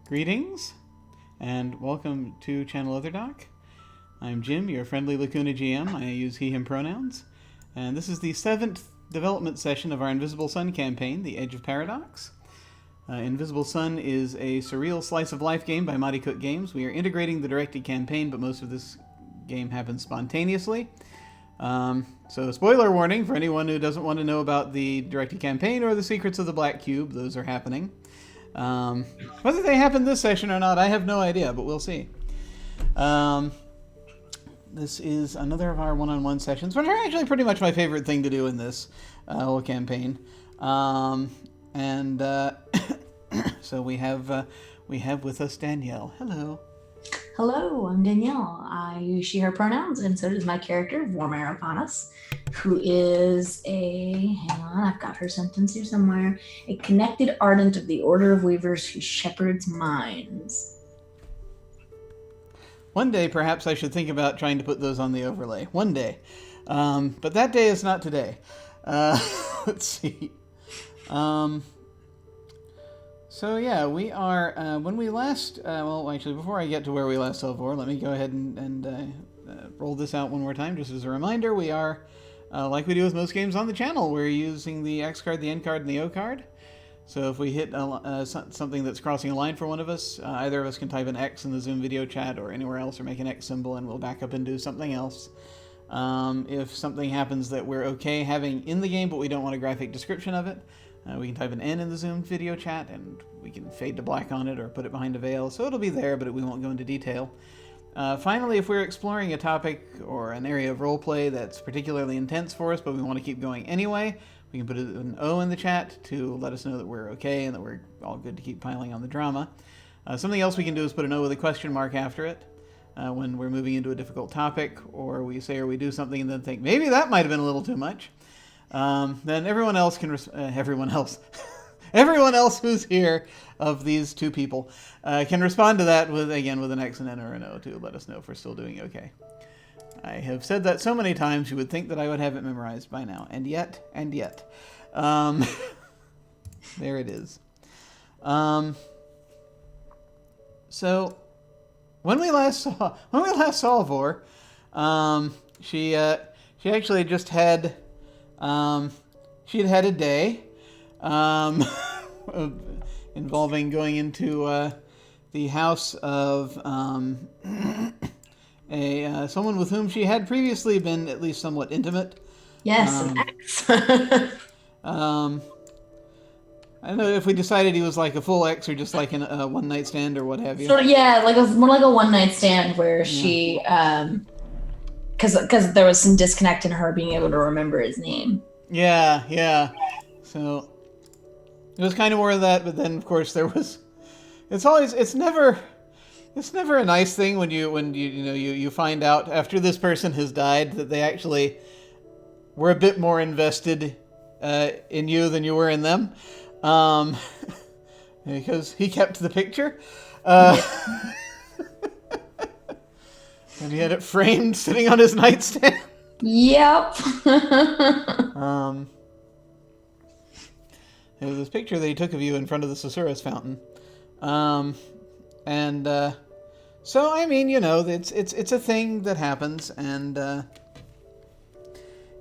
Greetings, and welcome to Channel Otherdoc. I'm Jim, your friendly Lacuna GM. I use he, him pronouns. And this is the 7th development session of our Invisible Sun campaign, The Edge of Paradox. Invisible Sun is a surreal slice-of-life game by Monte Games. We are integrating the directed campaign, but most of this game happens spontaneously. So spoiler warning for anyone who doesn't want to know about the directed campaign or the secrets of the Black Cube. Those are happening. Whether they happen this session or not, I have no idea, but we'll see. This is another of our one-on-one sessions, which are actually pretty much my favorite thing to do in this whole campaign. So we have with us Danielle. Hello. Hello, I'm Danielle. I use she, her pronouns, and so does my character, Arras, who is hang on, I've got her sentence here somewhere, a connected ardent of the Order of Weavers who shepherds minds. One day, perhaps I should think about trying to put those on the overlay. One day. But that day is not today. Let's see. So yeah, we are, when we last, well actually before I get to where we last saw Vor, let me go ahead and roll this out one more time just as a reminder. We are, like we do with most games on the channel, we're using the X card, the N card, and the O card. So if we hit something that's crossing a line for one of us, either of us can type an X in the Zoom video chat or anywhere else or make an X symbol and we'll back up and do something else. If something happens that we're okay having in the game but we don't want a graphic description of it, we can type an N in the Zoom video chat, and we can fade to black on it or put it behind a veil, so it'll be there, but we won't go into detail. Finally, if we're exploring a topic or an area of roleplay that's particularly intense for us, but we want to keep going anyway, we can put an O in the chat to let us know that we're okay and that we're all good to keep piling on the drama. Something else we can do is put an O with a question mark after it when we're moving into a difficult topic, or we say or we do something and then think, maybe that might have been a little too much. Then everyone else can, everyone else who's here of these two people can respond to that with an X and N or an O to let us know if we're still doing okay. I have said that so many times you would think that I would have it memorized by now, and yet, there it is. So when we last saw Vor, she actually just had. She'd had a day involving going into the house of someone with whom she had previously been at least somewhat intimate. Yes, an X. I don't know if we decided he was like a full X or just like a one-night stand or what have you. So yeah, more like a one-night stand where she because there was some disconnect in her being able to remember his name. Yeah. So it was kind of more of that, but then of course there was. It's never a nice thing when you find out after this person has died that they actually were a bit more invested in you than you were in them, because he kept the picture. And he had it framed sitting on his nightstand. Yep. There was this picture that he took of you in front of the Susurrus fountain. So, I mean, it's a thing that happens, and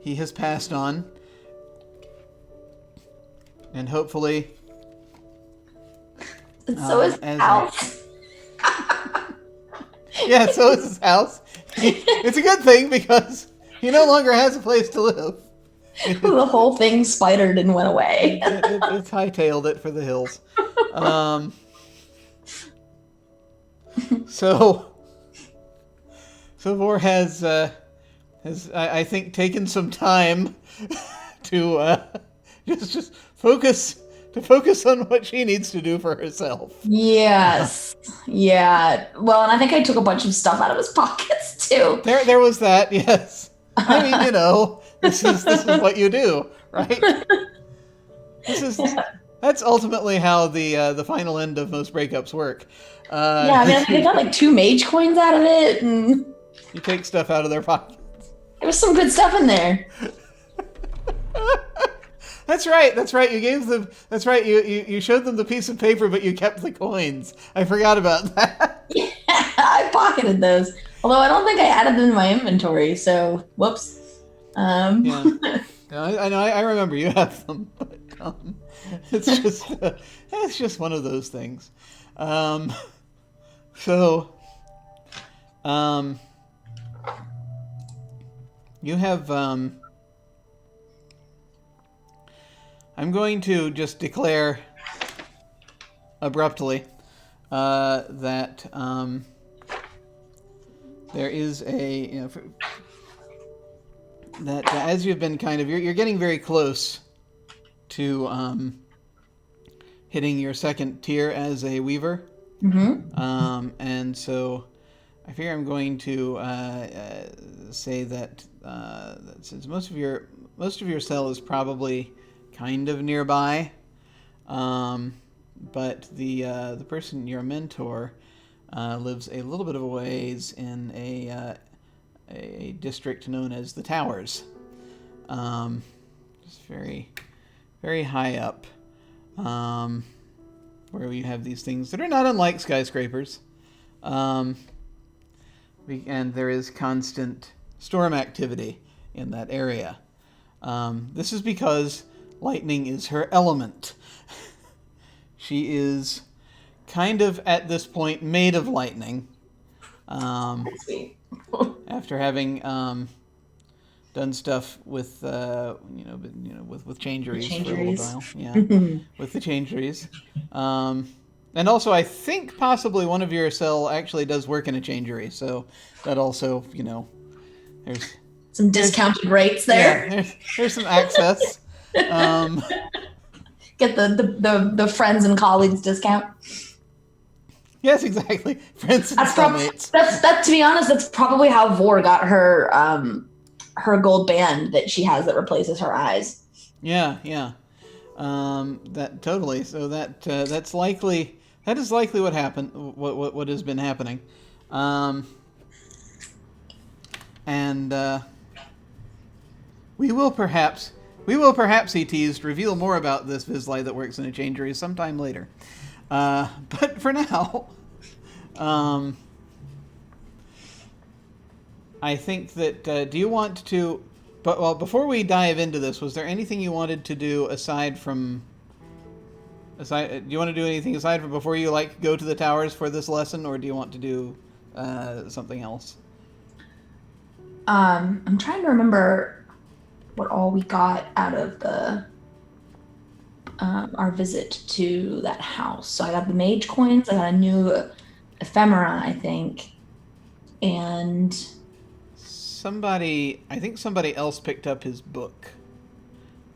he has passed on. And hopefully... And so is Alf. Yeah, so is his house. It's a good thing because he no longer has a place to live. The whole thing spidered and went away. It's hightailed it for the hills. So Vor has I think taken some time to just focus on what she needs to do for herself. Yes. Yeah. Well, and I think I took a bunch of stuff out of his pockets too. There was that, yes. I mean, this is what you do, right? That's ultimately how the final end of most breakups work. Yeah, I mean, I got like 2 mage coins out of it, and you take stuff out of their pockets. There was some good stuff in there. That's right. That's right. You gave them. That's right. You showed them the piece of paper, but you kept the coins. I forgot about that. Yeah, I pocketed those. Although I don't think I added them in my inventory, so whoops. Yeah. No, I know. I remember you have them, but it's just one of those things. Um, so, you have. I'm going to just declare abruptly that there is a that as you've been kind of you're getting very close to hitting your second tier as a weaver, and so I figure I'm going to say that since most of your cell is probably kind of nearby, but the person, your mentor, lives a little bit of a ways in a district known as the Towers. Just very, very high up, where we have these things that are not unlike skyscrapers. And there is constant storm activity in that area. This is because lightning is her element. She is kind of, at this point, made of lightning. After having done stuff with with changeries for a little while, with the changeries, and also I think possibly one of your cell actually does work in a changery, so that also there's some discounted rates there. Yeah, there's some access. Get the friends and colleagues discount. Yes, exactly. Friends and cellmates. That to be honest, that's probably how Vor got her her gold band that she has that replaces her eyes. Yeah. That totally. So that's likely. That is likely what happened. What has been happening, and we will perhaps he teased reveal more about this Vizsla that works in a changery sometime later. But for now, I think that do you want to? But before we dive into this, was there anything you wanted to do aside from? Do you want to do anything aside from before you go to the towers for this lesson, or do you want to do something else? I'm trying to remember what all we got out of the our visit to that house. So I got the mage coins, I got a new ephemera, I think, and I think somebody else picked up his book.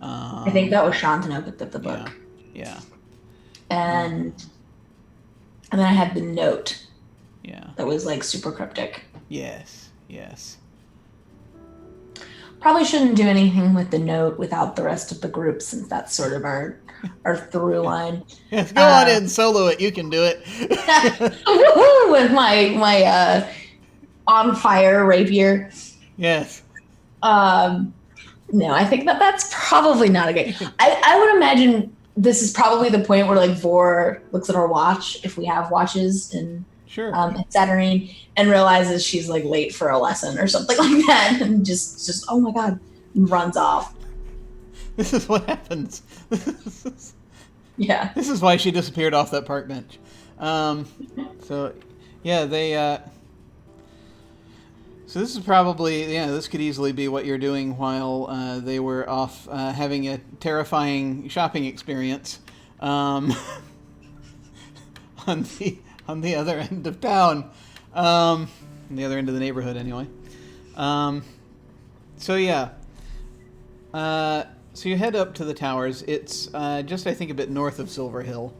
I think that was Shantano picked up the book. Yeah. And then I had the note. Yeah. That was super cryptic. Yes. Probably shouldn't do anything with the note without the rest of the group, since that's sort of our through line. Yes, go on in, solo it. You can do it. Woohoo! With my on fire rapier. Yes. No, I think that's probably not a good. I would imagine this is probably the point where Vor looks at her watch, if we have watches, and sure. At Saturn, and realizes she's late for a lesson or something like that, and just oh my god, and runs off. This is what happens. Yeah. This is why she disappeared off that park bench. So yeah, they. So this is probably this could easily be what you're doing while they were off having a terrifying shopping experience on the other end of town, on the other end of the neighborhood, anyway. So yeah, so you head up to the towers. It's just I think a bit north of Silver Hill.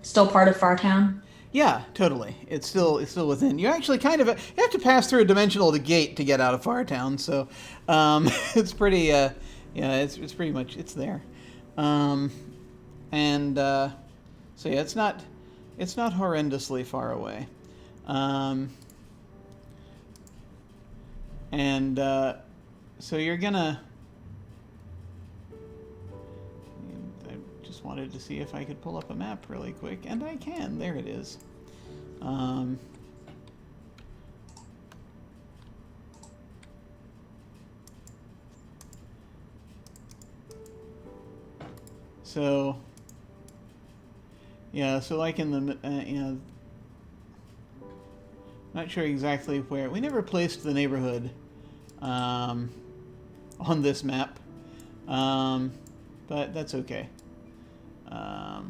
Still part of Fartown. Yeah, totally. It's still within. You actually kind of you have to pass through a dimensional gate to get out of Fartown. So it's pretty. It's pretty much it's there. And so yeah, it's not horrendously far away. And so you're gonna wanted to see if I could pull up a map really quick, and I can. There it is. So, yeah, so like in the, not sure exactly where. We never placed the neighborhood on this map, but that's okay.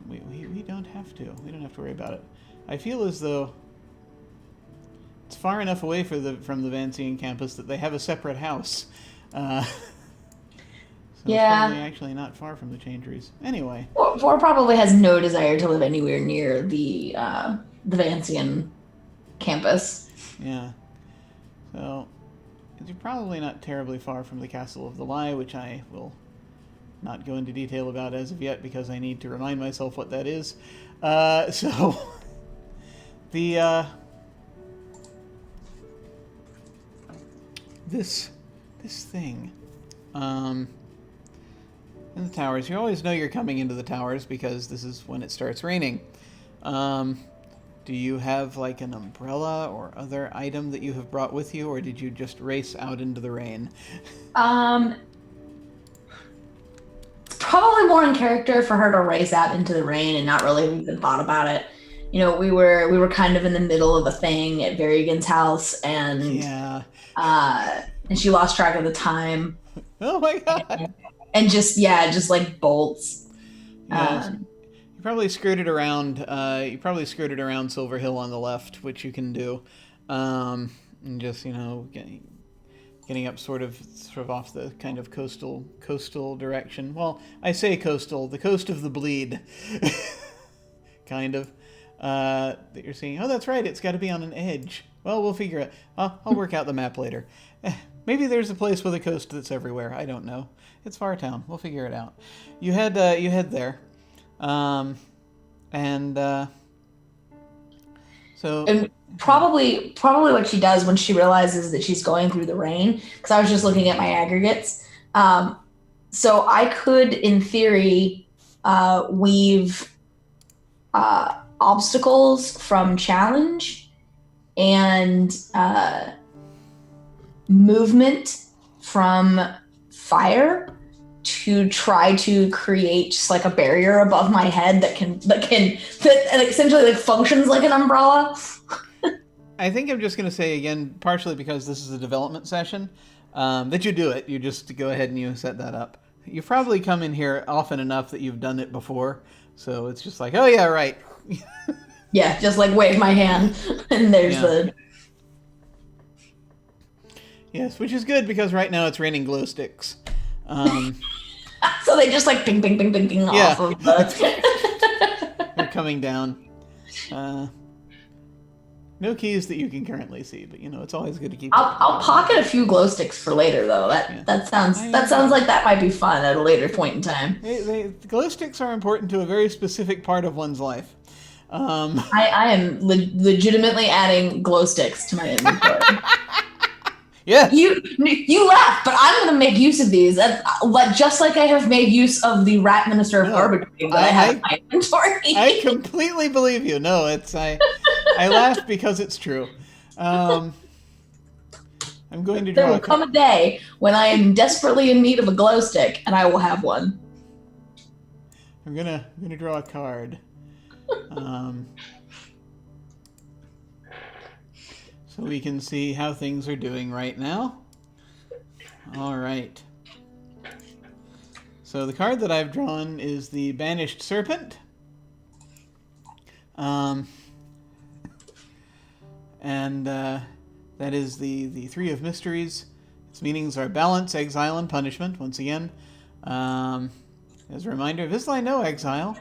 We don't have to. We don't have to worry about it. I feel as though it's far enough away from the Vancian campus that they have a separate house. So Yeah. it's probably actually not far from the Changeries. Anyway. Vor probably has no desire to live anywhere near the Vancian campus. Yeah. So, you're probably not terribly far from the Castle of the Lie, which I will not go into detail about as of yet because I need to remind myself what that is. So, the this thing. In the towers, you always know you're coming into the towers because this is when it starts raining. Do you have like an umbrella or other item that you have brought with you, or did you just race out into the rain? Probably more in character for her to race out into the rain and not really even thought about it. You know, we were kind of in the middle of a thing at Varigan's house, and Yeah. And she lost track of the time. Oh my god. And just like bolts. Yes. You probably skirted around. You probably skirted around Silver Hill on the left, which you can do, and just getting up sort of off the kind of coastal direction. Well, I say coastal, the coast of the Bleed, kind of. That you're seeing. Oh, that's right. It's got to be on an edge. Well, we'll figure it. I'll work out the map later. Maybe there's a place with a coast that's everywhere. I don't know. It's Far Town. We'll figure it out. You head there, and probably what she does when she realizes that she's going through the rain. Because I was just looking at my aggregates. So I could, in theory, weave obstacles from challenge and movement from fire to try to create just like a barrier above my head that essentially like functions like an umbrella. I think I'm just going to say again, partially because this is a development session, that you do it. You just go ahead and you set that up. You've probably come in here often enough that you've done it before, so it's just like, oh yeah, right. Yeah, just like wave my hand, and there's the... Yes, which is good because right now it's raining glow sticks. So they just like ping, ping, ping, ping, ping off of the... They're coming down. No keys that you can currently see, but it's always good to keep. I'll pocket a few glow sticks for later, though. That sounds like that might be fun at a later point in time. The glow sticks are important to a very specific part of one's life. I am legitimately adding glow sticks to my inventory. Yeah. You laugh, but I'm going to make use of these. Just like I have made use of the rat minister of garbage that I have in my inventory. I completely believe you. No, I laugh because it's true. I'm going to draw. There will come a day when I am desperately in need of a glow stick, and I will have one. I'm gonna draw a card. So we can see how things are doing right now. All right. So the card that I've drawn is the Banished Serpent. And that is the Three of Mysteries. Its meanings are balance, exile, and punishment. Once again, as a reminder, this I know exile.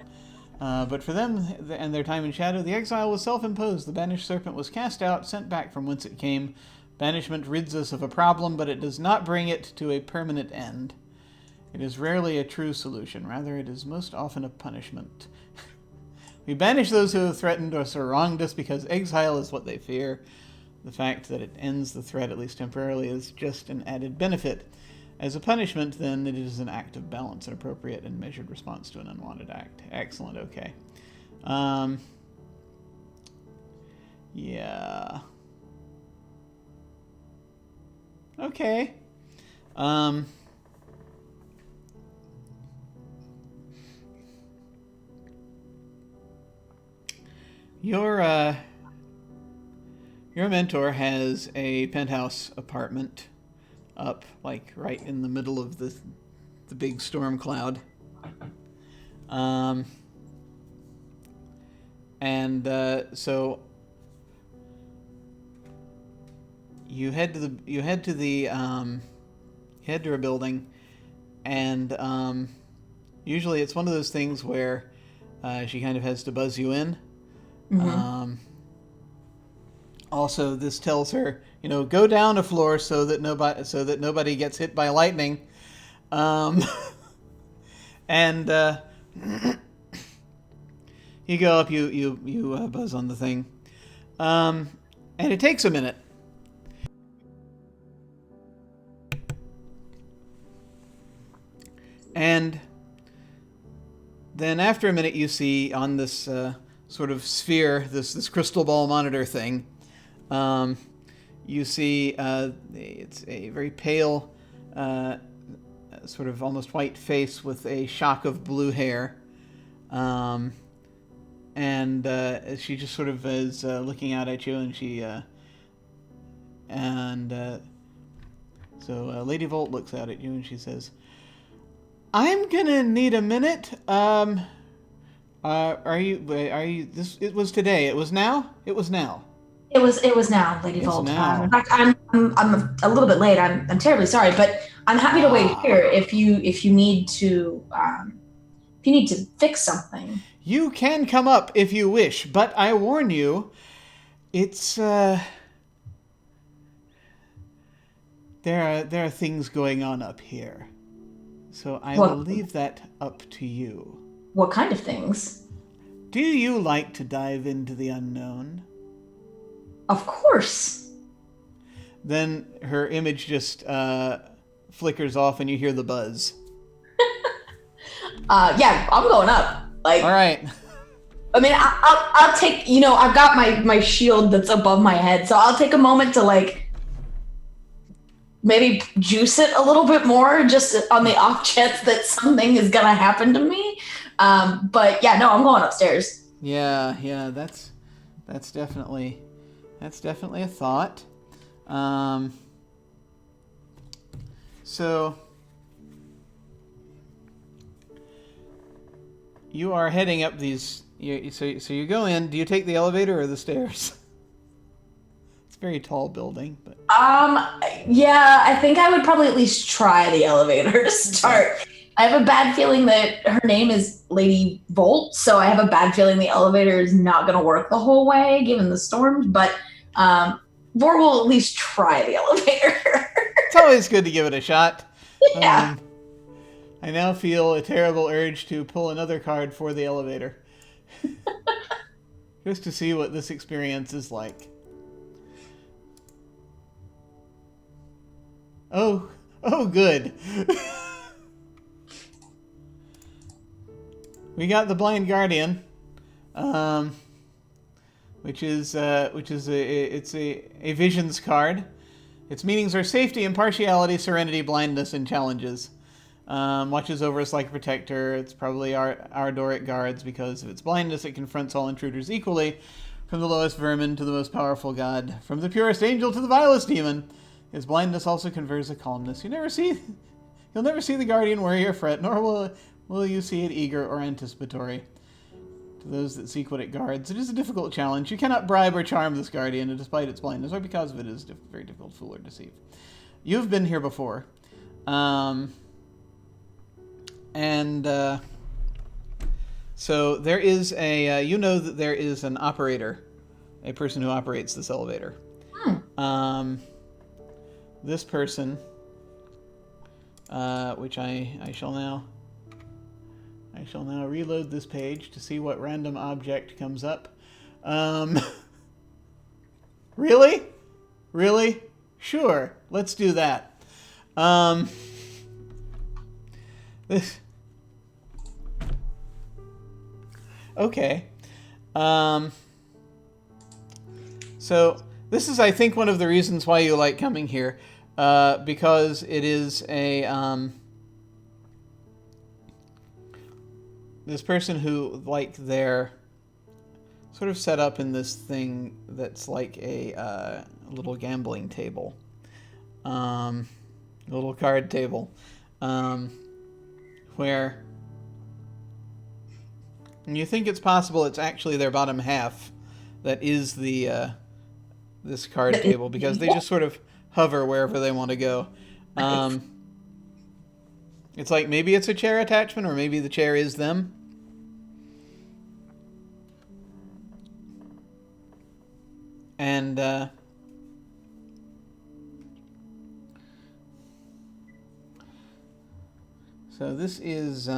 But for them and their time in shadow, the exile was self-imposed. The banished serpent was cast out, sent back from whence it came. Banishment rids us of a problem, but it does not bring it to a permanent end. It is rarely a true solution. Rather, it is most often a punishment. We banish those who have threatened us or wronged us because exile is what they fear. The fact that it ends the threat, at least temporarily, is just an added benefit. As a punishment, then, it is an act of balance, an appropriate and measured response to an unwanted act. Excellent, okay. Yeah. Okay. Your mentor has a penthouse apartment up, like, right in the middle of the big storm cloud. So you head to a building, and usually it's one of those things where she kind of has to buzz you in. Mm-hmm. Also, this tells her, go down a floor so that nobody gets hit by lightning. And you go up, you buzz on the thing, and it takes a minute. And then after a minute, you see on this sort of sphere, this crystal ball monitor thing, you see it's a very pale, sort of almost white face with a shock of blue hair. And she just sort of is looking out at you, and so Lady Volt looks out at you, and she says, "I'm gonna need a minute. Are you? This? It was today. It was now. It was now. It was now, Lady It's Volt. now. In fact, I'm a little bit late. I'm terribly sorry, but I'm happy to wait here if you need to fix something. You can come up if you wish, but I warn you, it's there are things going on up here, so I will leave that up to you. What kind of things? Do you like to dive into the unknown?" Of course. Then her image just flickers off, and you hear the buzz. Yeah, I'm going up. Like, all right. I mean, I'll take. I've got my shield that's above my head, so I'll take a moment to like maybe juice it a little bit more, just on the off chance that something is gonna happen to me. But yeah, no, I'm going upstairs. Yeah, that's definitely a thought. So you are heading up these. So you go in. Do you take the elevator or the stairs? It's a very tall building, but. Yeah, I think I would probably at least try the elevator to start. Okay. I have a bad feeling that her name is Lady Volt, so I have a bad feeling the elevator is not going to work the whole way, given the storms, but Vor will at least try the elevator. It's always good to give it a shot. Yeah. I now feel a terrible urge to pull another card for the elevator. Just to see what this experience is like. Oh, good. We got the Blind Guardian, which is a visions card. Its meanings are safety, impartiality, serenity, blindness, and challenges. Watches over us like a protector. It's probably our door it guards, because of its blindness it confronts all intruders equally, from the lowest vermin to the most powerful god, from the purest angel to the vilest demon. Its blindness also confers a calmness. You'll never see the guardian worry or fret, nor will you see it eager or anticipatory. To those that seek what it guards, it is a difficult challenge. You cannot bribe or charm this guardian, and despite its blindness, or because of it, is very difficult to fool or deceive. You've been here before. So there is that there is an operator, a person who operates this elevator. This person, which I shall now reload this page to see what random object comes up. Really? Sure, let's do that. This. Okay. So this is, I think, one of the reasons why you like coming here, because it is a this person who, like, they're sort of set up in this thing that's like a little gambling table, a little card table, where you think it's possible it's actually their bottom half that is the this card table, because they just sort of hover wherever they want to go. It's like maybe it's a chair attachment, or maybe the chair is them. And so this is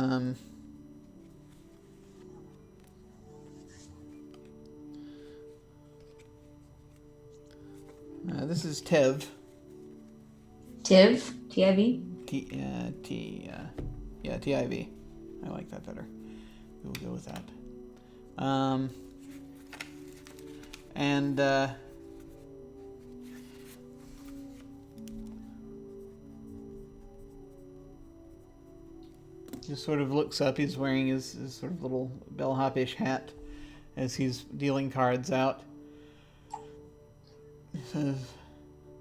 this is Tev. Tiv? T-I-V? T-I-V. I like that better. We'll go with that. And just sort of looks up. He's wearing his sort of little bellhop-ish hat as he's dealing cards out. He says,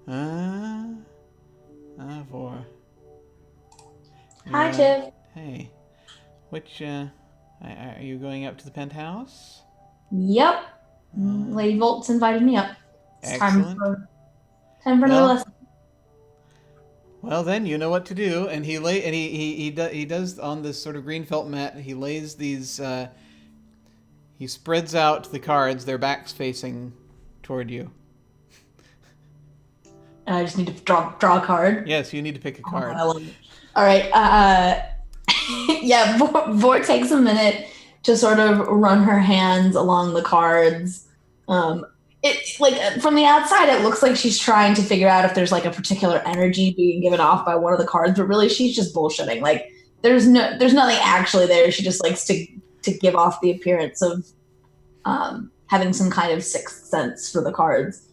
Mnemovore. Hi, Tiv. Hey. Which, are you going up to the penthouse? Yep. Lady Volt's invited me up. It's Excellent. time for another lesson. Well, then you know what to do. And he does on this sort of green felt mat. He lays these. He spreads out the cards. Their backs facing toward you. And I just need to draw a card. Yes, you need to pick a card. I love it. All right. Yeah, Vort takes a minute to sort of run her hands along the cards. It, like, from the outside, it looks like she's trying to figure out if there's like a particular energy being given off by one of the cards, but really she's just bullshitting. Like, there's nothing actually there. She just likes to give off the appearance of having some kind of sixth sense for the cards.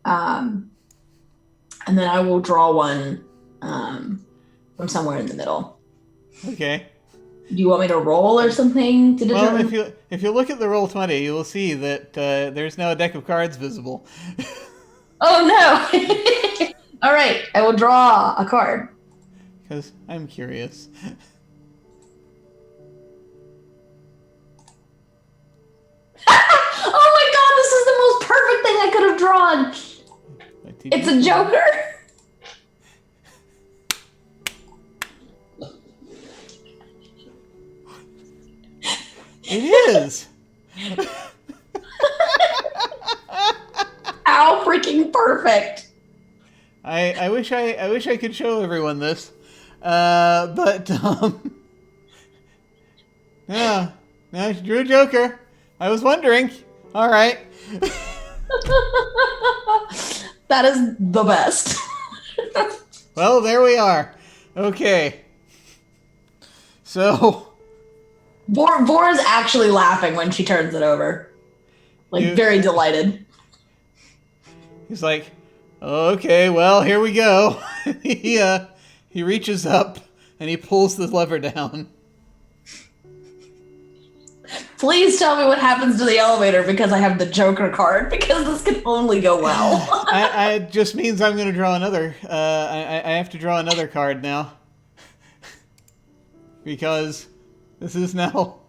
And then I will draw one from somewhere in the middle. Okay. Do you want me to roll or something to determine? Well, if you look at the Roll20, you will see that there's now a deck of cards visible. Oh no! All right, I will draw a card. Because I'm curious. Oh my god, this is the most perfect thing I could have drawn! It's a Joker! It is! How freaking perfect! I wish I could show everyone this, but yeah, she drew a Joker. I was wondering. All right. That is the best. Well, there we are. Okay. So. Vor is actually laughing when she turns it over. Like, very delighted. He's like, okay, well, here we go. He reaches up and he pulls the lever down. Please tell me what happens to the elevator because I have the Joker card, because this can only go well. It just means I'm going to draw another. I have to draw another card now. Because this is now...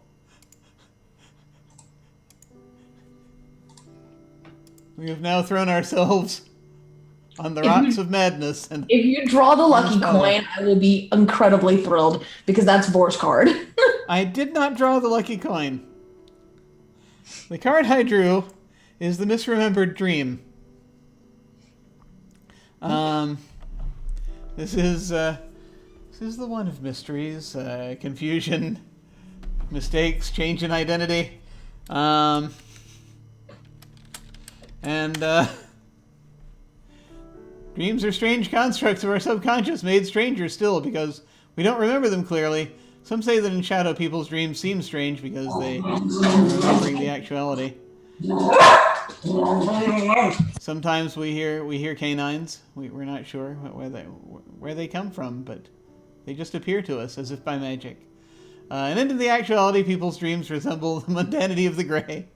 We have now thrown ourselves on the rocks of madness. And if you draw the lucky coin, I will be incredibly thrilled, because that's Vor's card. I did not draw the lucky coin. The card I drew is the Misremembered Dream. This is the one of mysteries, confusion, mistakes, change in identity, and dreams are strange constructs of our subconscious, made stranger still because we don't remember them clearly, Some say that in shadow, people's dreams seem strange because they are remembering the actuality. Sometimes we hear canines. We're not sure where they come from, but they just appear to us as if by magic. And into the actuality, people's dreams resemble the mundanity of the gray.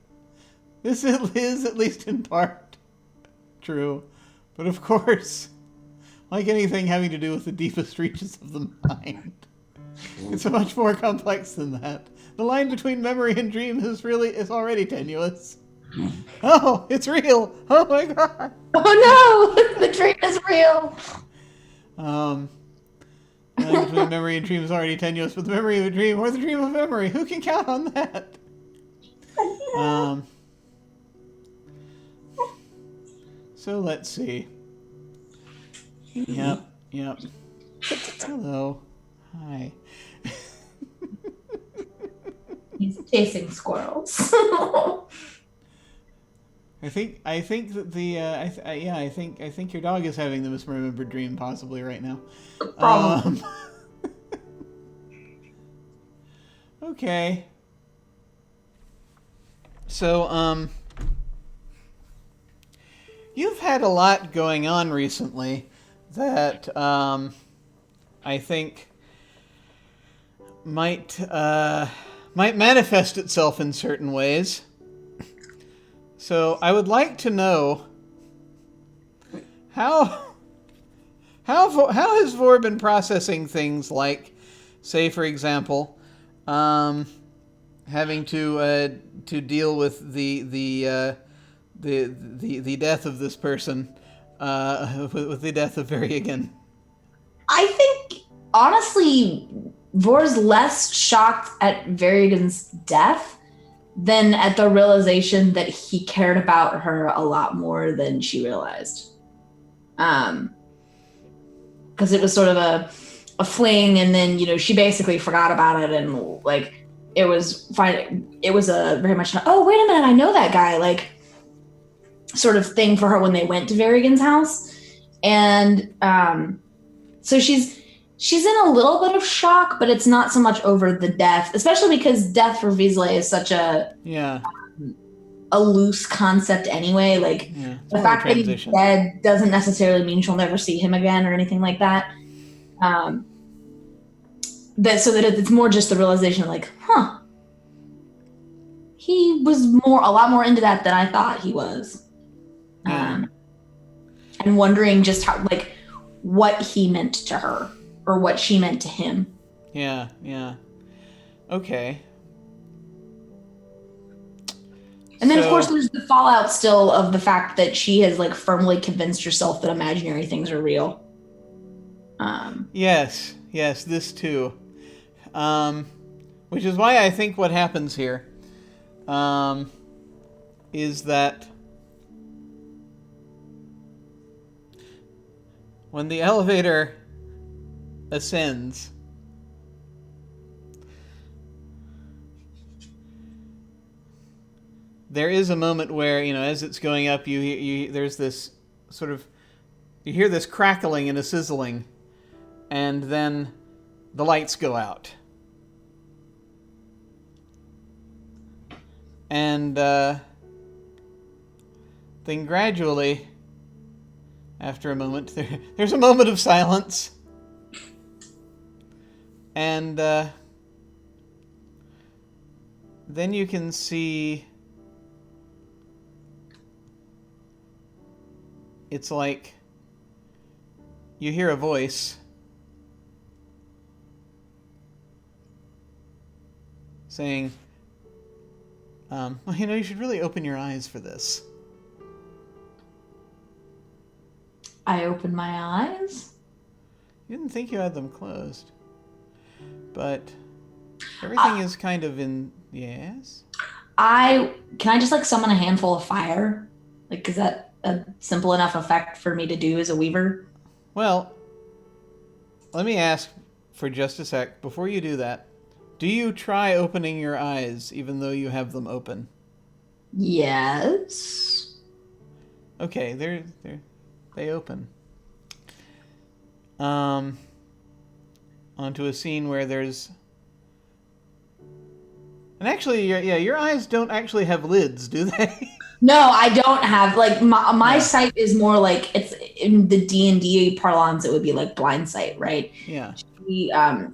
This is, at least in part, true. But of course, like anything having to do with the deepest reaches of the mind, it's much more complex than that. The line between memory and dream is already tenuous. Oh, it's real! Oh my god! Oh no! The dream is real! The line between memory and dream is already tenuous, but the memory of a dream or the dream of memory, who can count on that? So let's see. Yep. Hello. Hi. He's chasing squirrels. I think that the I think your dog is having the misremembered dream possibly right now. Okay. So you've had a lot going on recently that I think might manifest itself in certain ways. So I would like to know how has Vor been processing things like, say, for example, having to deal with the death of this person, with the death of Varrigan. I think, honestly, Vor's less shocked at Varrigan's death than at the realization that he cared about her a lot more than she realized. Because it was sort of a fling, and then, she basically forgot about it, and, it was fine. It was a very much, oh, wait a minute, I know that guy, sort of thing for her when they went to Varrigan's house. And so she's in a little bit of shock, but it's not so much over the death, especially because death for Weasley is such a loose concept anyway. The fact that he's dead doesn't necessarily mean she'll never see him again or anything like that. So that it's more just the realization of he was a lot more into that than I thought he was. And wondering just how, what he meant to her. Or what she meant to him. Yeah. Okay. And then, of course, there's the fallout still of the fact that she has, firmly convinced herself that imaginary things are real. Yes, this too. Which is why I think what happens here is that when the elevator ascends, there is a moment where, as it's going up, there's this sort of, you hear this crackling and a sizzling, and then the lights go out. And then gradually, after a moment, there's a moment of silence. And then you can see it's like you hear a voice saying, you should really open your eyes for this. I opened my eyes? You didn't think you had them closed. But everything is kind of in... Yes? Can I just summon a handful of fire? Is that a simple enough effect for me to do as a weaver? Well, let me ask for just a sec. Before you do that, do you try opening your eyes even though you have them open? Yes. Okay, they open. Onto a scene where there's And actually, your eyes don't actually have lids, do they? No, I don't have like my Yeah. sight is more like it's in the D&D parlance. It would be like blind sight, right? Yeah.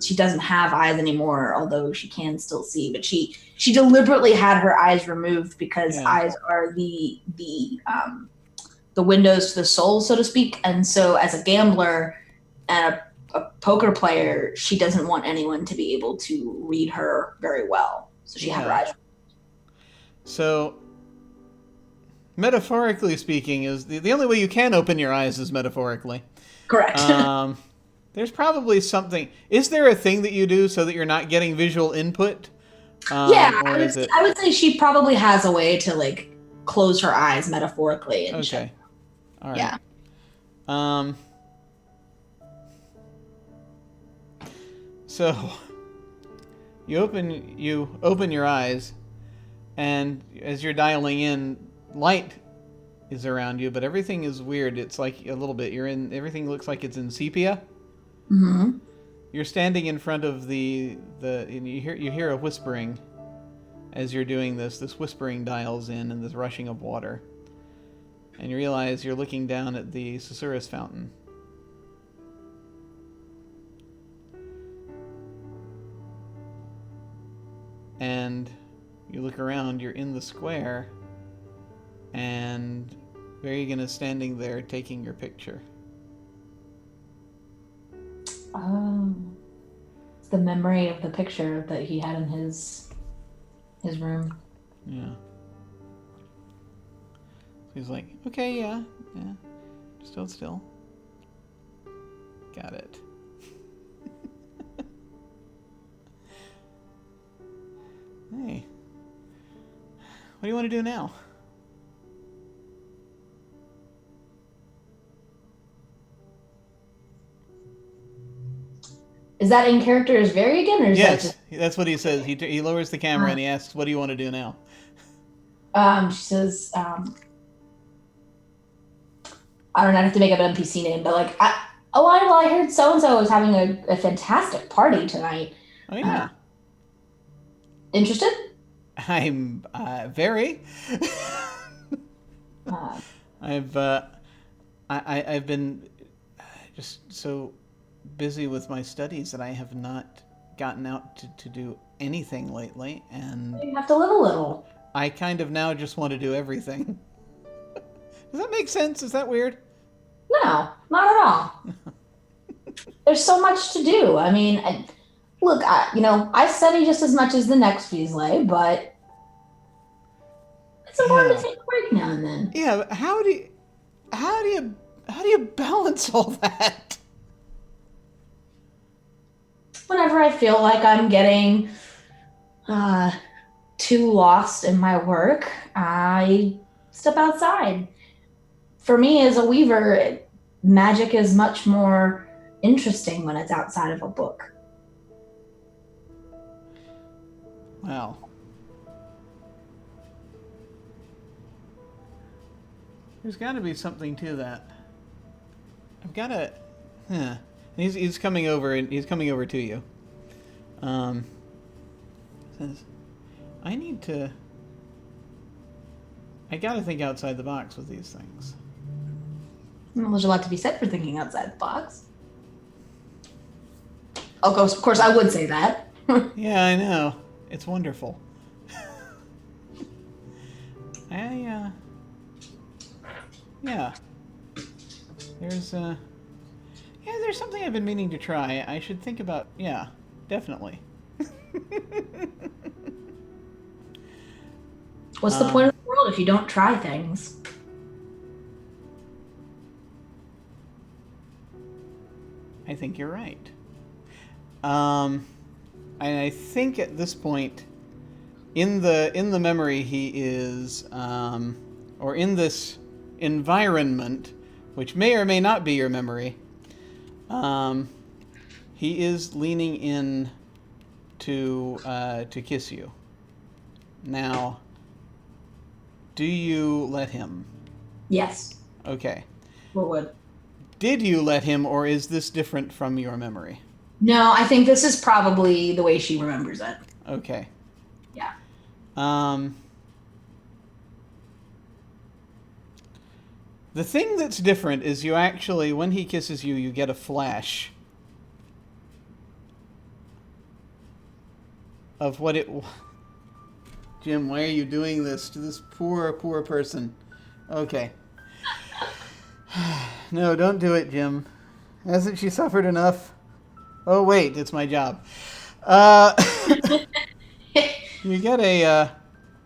She doesn't have eyes anymore, although she can still see. But she deliberately had her eyes removed because Yeah. eyes are the windows to the soul, so to speak. And so, as a gambler and a poker player, she doesn't want anyone to be able to read her very well. So she had her eyes. So, metaphorically speaking, is the only way you can open your eyes is metaphorically. Correct. There's probably something. Is there a thing that you do so that you're not getting visual input? Yeah, or is it? I would say she probably has a way to like close her eyes metaphorically and shut. Okay. All right. Yeah. So you open your eyes, and as you're dialing in, light is around you, but everything is weird. It's like a little bit. Everything looks like it's in sepia. Mm-hmm. You're standing in front of and you hear a whispering as you're doing this. This whispering dials in, and this rushing of water. And you realize you're looking down at the Susurrus fountain. And you look around, you're in the square, and Varigan is standing there taking your picture. Oh. It's the memory of the picture that he had in his room. Yeah. He's like, okay, yeah. Just hold still. Got it. Hey. What do you want to do now? Is that in character as Varigan, or is that Yes, just... that's what he says. He lowers the camera and he asks, what do you want to do now? She says, I don't know, I have to make up an NPC name, but like, I heard so-and-so was having a fantastic party tonight. Oh, yeah. Interested? I'm very. I've been just so busy with my studies that I have not gotten out to do anything lately, and You have to live a little. I kind of now just want to do everything. Does that make sense? Is that weird? No, not at all. There's so much to do. I mean, I study just as much as the next Weasley, but it's important to take a break now and then. Yeah, but how do you balance all that? Whenever I feel like I'm getting too lost in my work, I step outside. For me as a weaver, magic is much more interesting when it's outside of a book. Wow. There's got to be something to that. I've got to... Huh. He's coming over, and he's coming over to you. Says, I got to think outside the box with these things. Well, there's a lot to be said for thinking outside the box. Of course, I would say that. Yeah, I know. It's wonderful. Yeah. There's something I've been meaning to try. I should think about, yeah, definitely. What's the point of the world if you don't try things? I think you're right. And I think at this point, in the memory, he is, or in this environment, which may or may not be your memory, he is leaning in to kiss you. Now, do you let him? Yes. Okay. What would? Did you let him, or is this different from your memory? No, I think this is probably the way she remembers it. Okay. Yeah. The thing that's different is you actually, when he kisses you, you get a flash of what it... Jim, why are you doing this to this poor, poor person? Okay. No, don't do it, Jim. Hasn't she suffered enough? Oh, wait, it's my job. You get a...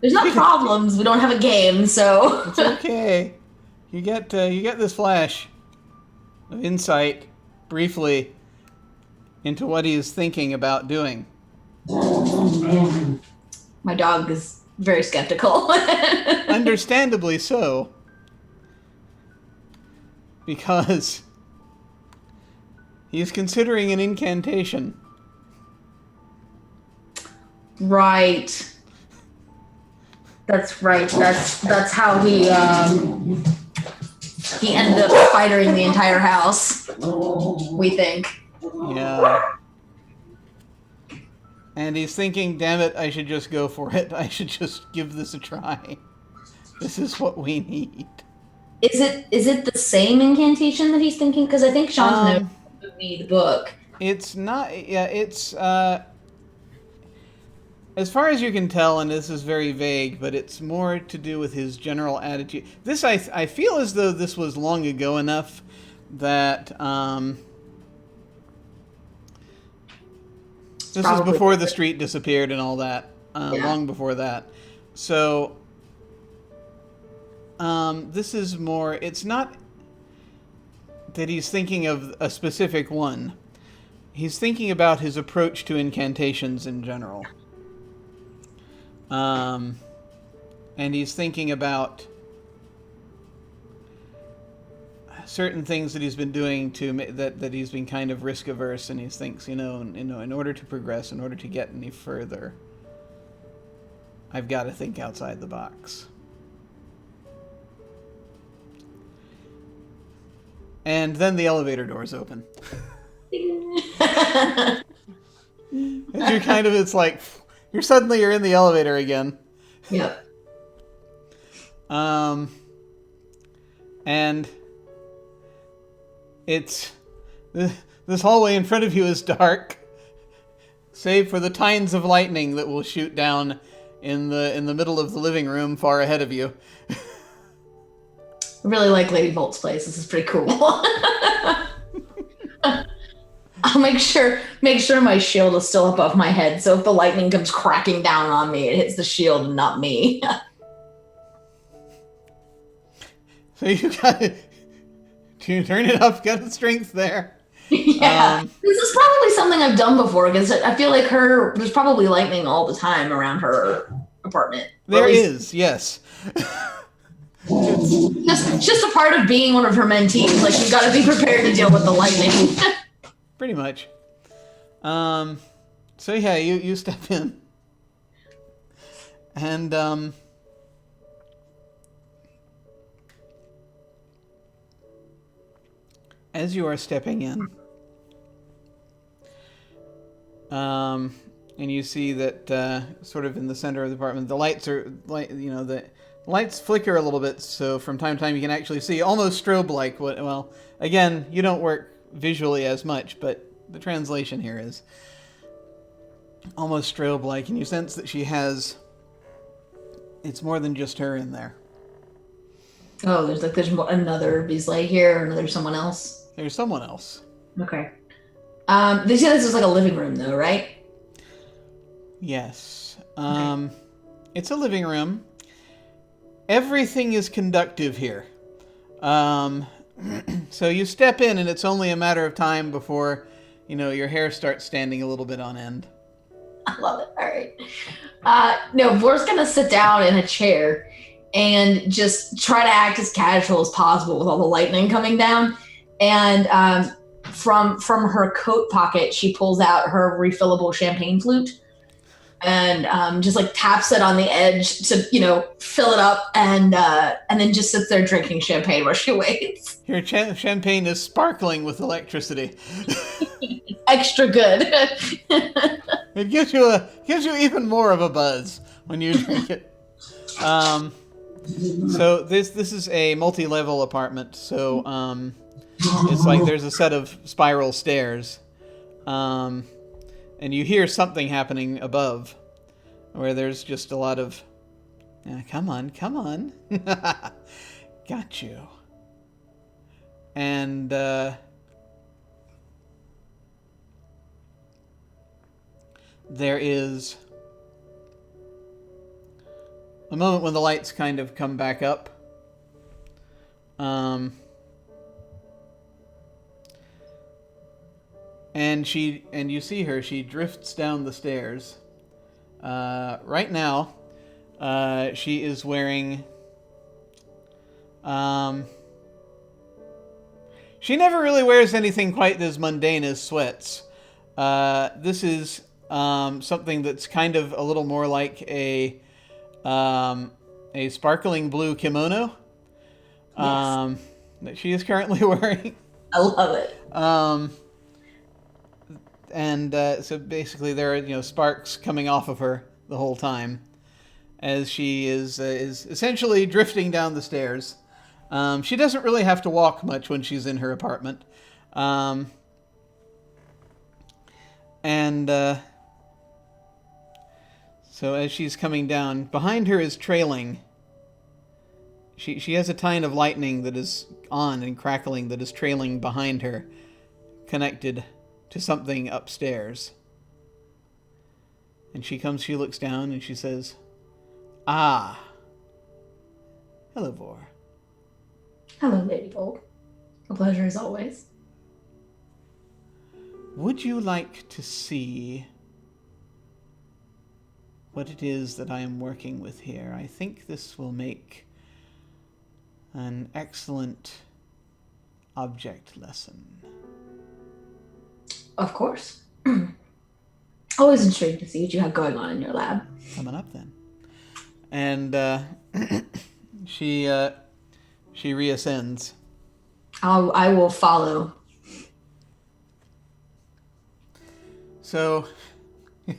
There's no problems. We don't have a game, so... It's okay. You get this flash of insight, briefly, into what he is thinking about doing. My dog is very skeptical. Understandably so. Because he's considering an incantation. Right. That's right. That's how he ended up spidering the entire house, we think. Yeah. And he's thinking, damn it, I should just go for it. I should just give this a try. This is what we need. Is it the same incantation that he's thinking? Because I think Sean's notes me the book. It's not. Yeah, it's as far as you can tell, and this is very vague, but it's more to do with his general attitude. This I feel as though this was long ago enough that this was before the street disappeared and all that. Long before that. So this is more. It's not that he's thinking of a specific one. He's thinking about his approach to incantations in general. And he's thinking about certain things that he's been doing that he's been kind of risk averse, and he thinks, in order to progress, in order to get any further, I've got to think outside the box. And then the elevator doors open. And you're kind of, it's like, you're in the elevator again. Yep. And it's, this hallway in front of you is dark, save for the tines of lightning that will shoot down in the middle of the living room far ahead of you. I really like Lady Volt's place. This is pretty cool. I'll make sure my shield is still above my head, so if the lightning comes cracking down on me, it hits the shield and not me. So you got to turn it up, got the strength there. Yeah. This is probably something I've done before, because I feel like there's probably lightning all the time around her apartment. There is, yes. It's just a part of being one of her mentees. Like, you've got to be prepared to deal with the lightning. Pretty much. So yeah, you step in. And as you are stepping in, and you see that sort of in the center of the apartment, the lights the lights flicker a little bit, so from time to time you can actually see, almost strobe-like. Well, again, you don't work visually as much, but the translation here is almost strobe-like, and you sense that it's more than just her in there. Oh, there's another Beasley here, and there's someone else. There's someone else. Okay. They say this is like a living room, though, right? Yes. Okay. It's a living room. Everything is conductive here. So you step in, and it's only a matter of time before, your hair starts standing a little bit on end. I love it. All right. No, Vor's going to sit down in a chair and just try to act as casual as possible with all the lightning coming down. And from her coat pocket, she pulls out her refillable champagne flute and just like taps it on the edge to, fill it up, and then just sits there drinking champagne while she waits. Your champagne is sparkling with electricity. Extra good. It gives you even more of a buzz when you drink it. So this is a multi-level apartment. So it's like there's a set of spiral stairs, and you hear something happening above, where there's just a lot of, come on, got you. And there is a moment when the lights kind of come back up. And you see her, she drifts down the stairs. Right now, she is wearing, she never really wears anything quite as mundane as sweats. This is something that's kind of a little more like a sparkling blue kimono that she is currently wearing. I love it. So basically there are, sparks coming off of her the whole time as she is essentially drifting down the stairs. She doesn't really have to walk much when she's in her apartment. So as she's coming down, behind her is trailing. She has a tine of lightning that is on and crackling that is trailing behind her, connected to something upstairs. And she looks down and she says, "Ah. Hello, Vor." Hello, Lady Gold. A pleasure as always. Would you like to see what it is that I am working with here? I think this will make an excellent object lesson. Of course. Always intrigued to see what you have going on in your lab. Coming up then. And she reascends. I will follow. So you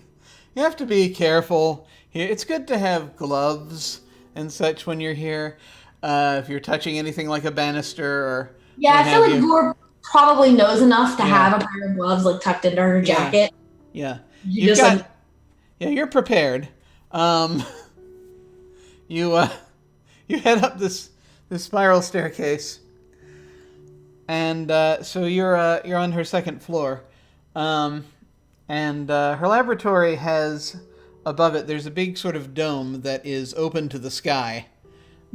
have to be careful here. It's good to have gloves and such when you're here. If you're touching anything like a banister or I feel like Vor probably knows enough to have a pair of gloves like tucked into her jacket. Yeah. You're prepared. You head up this spiral staircase, and so you're on her second floor, and her laboratory has above it. There's a big sort of dome that is open to the sky,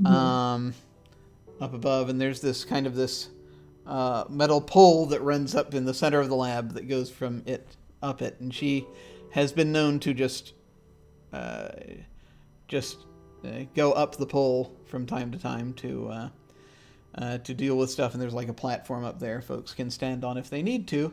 up above, and there's this metal pole that runs up in the center of the lab that goes from it up it, and she has been known to just go up the pole from time to time to deal with stuff, and there's like a platform up there folks can stand on if they need to.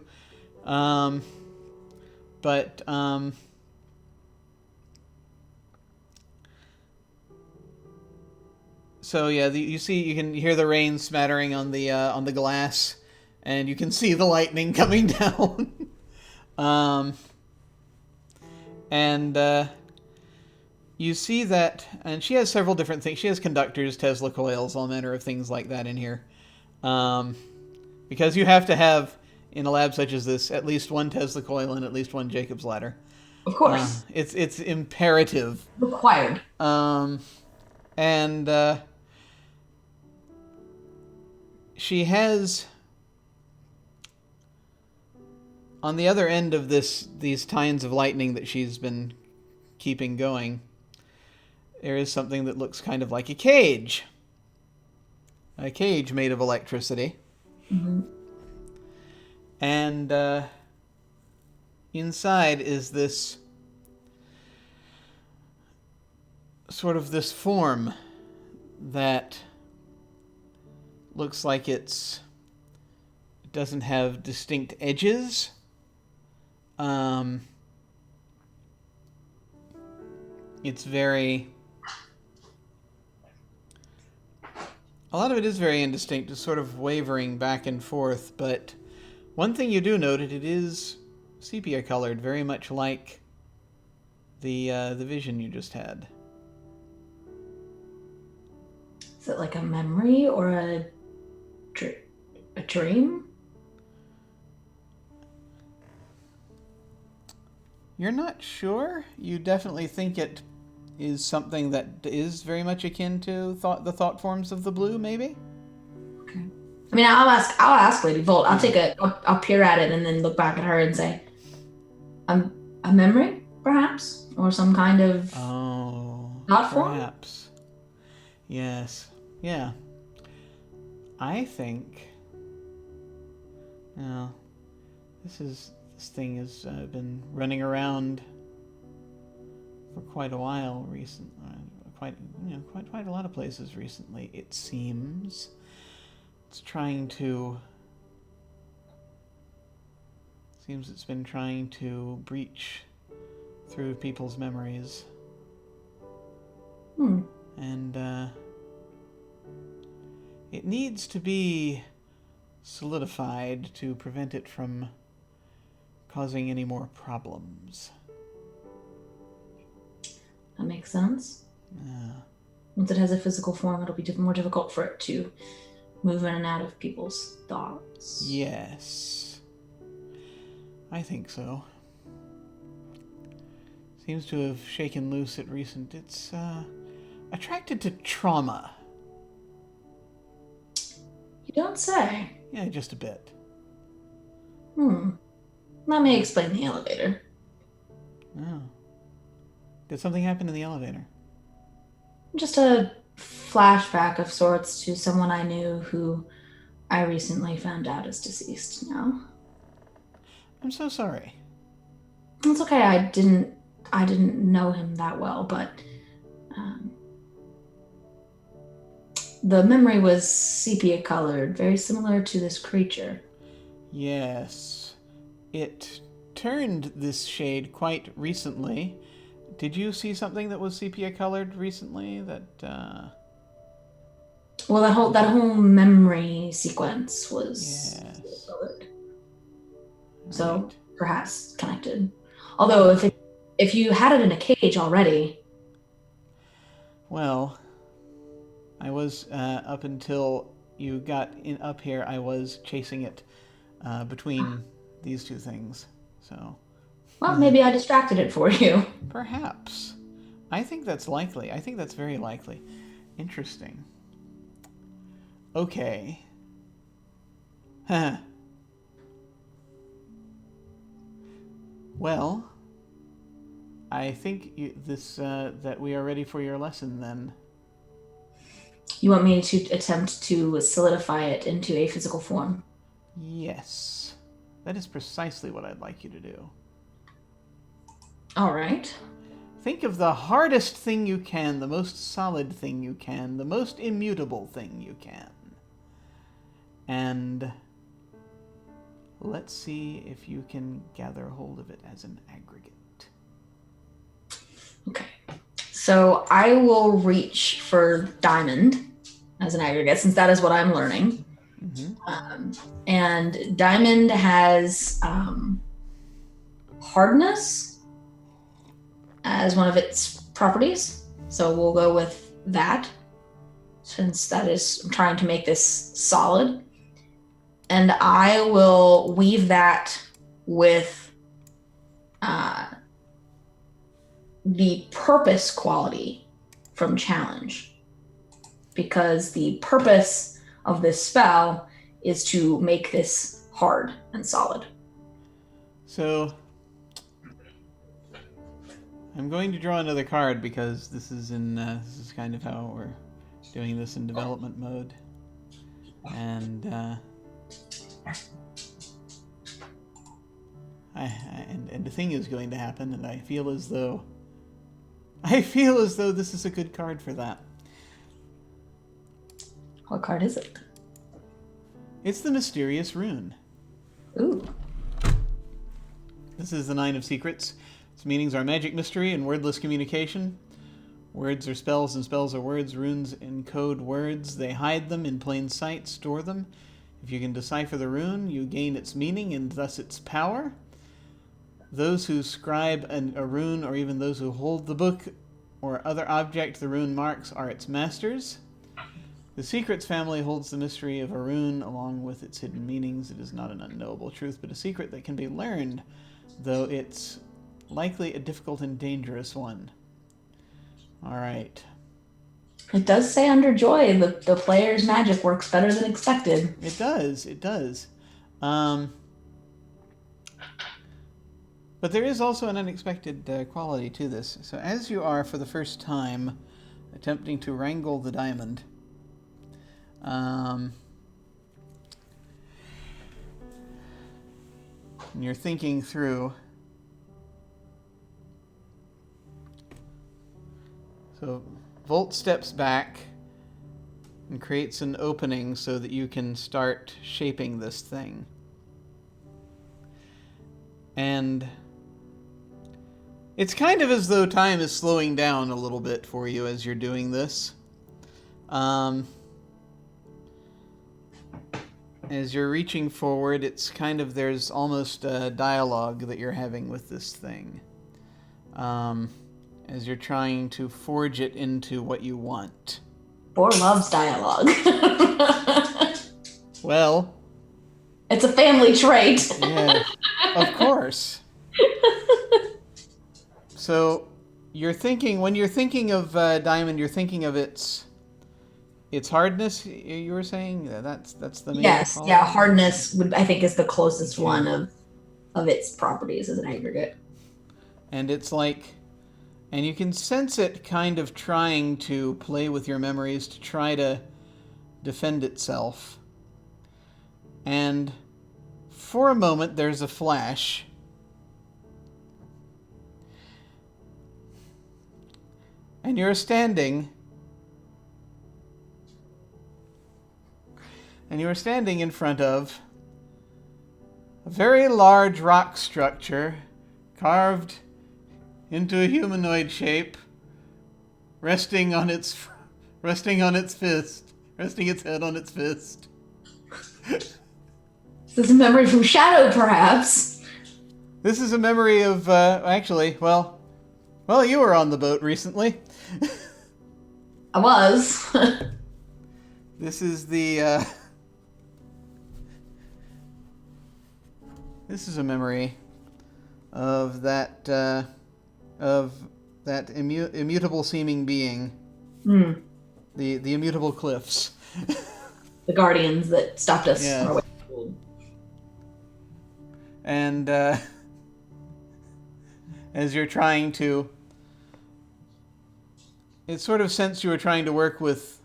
So yeah, you can hear the rain smattering on the glass, and you can see the lightning coming down. You see that, and she has several different things. She has conductors, Tesla coils, all manner of things like that in here. Because you have to have, in a lab such as this, at least one Tesla coil and at least one Jacob's ladder. Of course. It's imperative. Required. She has, on the other end of these tines of lightning that she's been keeping going, there is something that looks kind of like a cage. A cage made of electricity. Mm-hmm. And inside is this sort of this form that looks like it doesn't have distinct edges. It's a lot of it is very indistinct, just sort of wavering back and forth, but one thing you do note, it is sepia colored, very much like the vision you just had. Is it like a memory or a dream? You're not sure? You definitely think it is something that is very much akin to the thought forms of the blue, maybe? Okay. I mean, I'll ask Lady Volt. I'll peer at it and then look back at her and say, a memory, perhaps? Or some kind of thought form? Perhaps. Yes. Yeah. I think... Well, this thing has been running around for quite a while recently. Quite a lot of places recently, it seems. It's been trying to breach through people's memories. And it needs to be solidified to prevent it from causing any more problems. That makes sense. Once it has a physical form, it'll be more difficult for it to move in and out of people's thoughts. Yes. I think so. Seems to have shaken loose at recent. It's attracted to trauma. You don't say. Yeah, just a bit. That may explain the elevator. Oh. Did something happen in the elevator? Just a flashback of sorts to someone I knew who I recently found out is deceased now. I'm so sorry. It's okay. I didn't know him that well, but the memory was sepia colored, very similar to this creature. Yes. It turned this shade quite recently. Did you see something that was sepia colored recently? Well, that whole memory sequence was Yes. colored. Right. So perhaps connected. Although if you had it in a cage already. Well, I was up until you got up here. I was chasing it between these two things. So. Well, maybe I distracted it for you. Perhaps. I think that's likely. I think that's very likely. Interesting. Okay. Huh. Well, I think that we are ready for your lesson then. You want me to attempt to solidify it into a physical form? Yes. That is precisely what I'd like you to do. All right. Think of the hardest thing you can, the most solid thing you can, the most immutable thing you can. And let's see if you can gather hold of it as an aggregate. Okay. So I will reach for diamond as an aggregate, since that is what I'm learning. And diamond has hardness as one of its properties. So we'll go with that, since that is, I'm trying to make this solid. And I will weave that with the purpose quality from challenge, because the purpose of this spell is to make this hard and solid. So I'm going to draw another card because this is kind of how we're doing this in development mode, and and the thing is going to happen, and I feel as though this is a good card for that. What card is it? It's the Mysterious Rune. Ooh. This is the Nine of Secrets. Its meanings are magic, mystery, and wordless communication. Words are spells, and spells are words. Runes encode words. They hide them in plain sight, store them. If you can decipher the rune, you gain its meaning and thus its power. Those who scribe a rune, or even those who hold the book or other object the rune marks, are its masters. The Secrets family holds the mystery of a rune along with its hidden meanings. It is not an unknowable truth, but a secret that can be learned, though it's likely a difficult and dangerous one. All right. It does say under Joy the player's magic works better than expected. It does. It does. But there is also an unexpected quality to this. So as you are, for the first time, attempting to wrangle the diamond, and you're thinking through. So Volt steps back and creates an opening so that you can start shaping this thing. And it's kind of as though time is slowing down a little bit for you as you're doing this. As you're reaching forward, it's kind of, there's almost a dialogue that you're having with this thing. As you're trying to forge it into what you want. Boar loves dialogue. Well, it's a family trait. Yeah, of course. So you're thinking, when you're thinking of diamond, you're thinking of its hardness. You were saying that's the main Yes, quality? yeah. Hardness I think is the closest one of its properties as an aggregate. And it's like, and you can sense it kind of trying to play with your memories to try to defend itself. And for a moment, there's a flash. And you're standing. And you are standing in front of a very large rock structure carved into a humanoid shape, resting its head on its fist. This is a memory from Shadow, perhaps. This is a memory of, well, you were on the boat recently. I was. This is the, this is a memory of that immutable seeming being. Mm. The immutable cliffs. The guardians that stopped us. Yeah. On our way. And as you're trying to, it sort of sensed you were trying to work with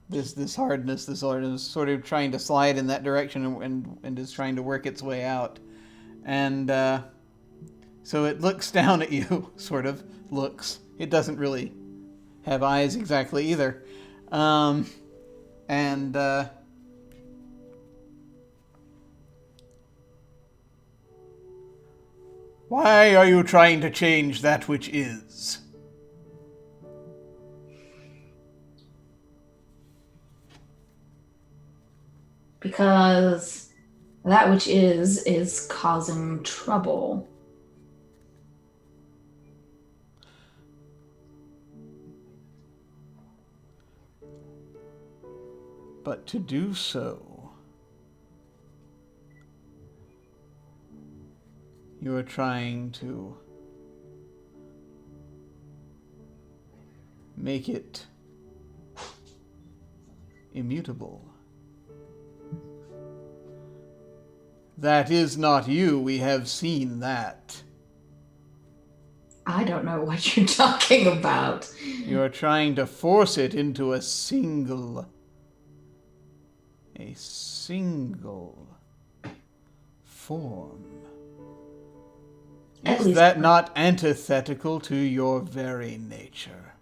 this hardness, sort of trying to slide in that direction and is trying to work its way out. And so it looks down at you, sort of looks. It doesn't really have eyes exactly either. Why are you trying to change that which is? Because that which is causing trouble. But to do so, you are trying to make it immutable. That is not you. We have seen that. I don't know what you're talking about. You are trying to force it into a single form. Is that not antithetical to your very nature?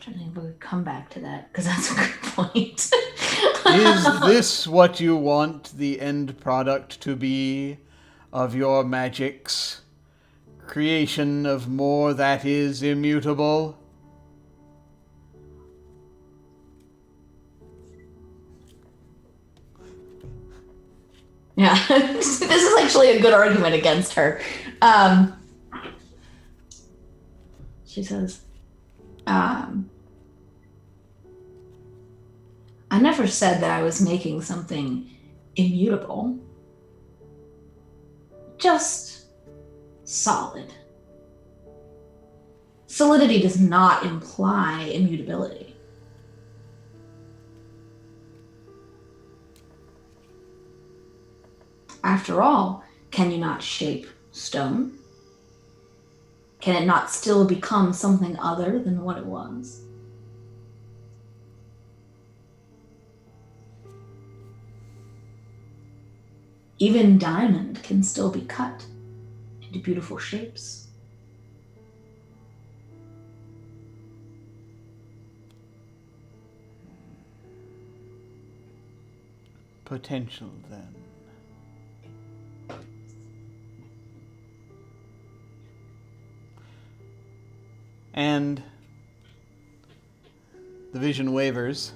I think we'll come back to that because that's a good point. Is this what you want the end product to be of your magics? Creation of more that is immutable? Yeah, this is actually a good argument against her. She says, I never said that I was making something immutable. Just solid. Solidity does not imply immutability. After all, can you not shape stone? Can it not still become something other than what it was? Even diamond can still be cut into beautiful shapes. Potential, then. And the vision wavers.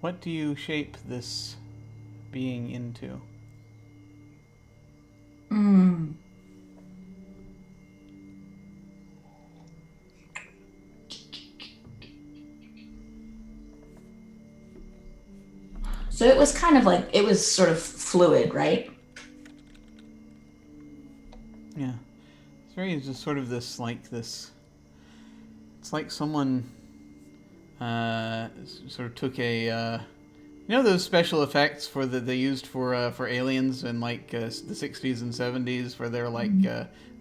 What do you shape this being into? So it was kind of like, it was sort of fluid, right? Yeah. It's very just sort of this, it's like someone sort of took a, you know those special effects they used for aliens in like the 60s and 70s where they're like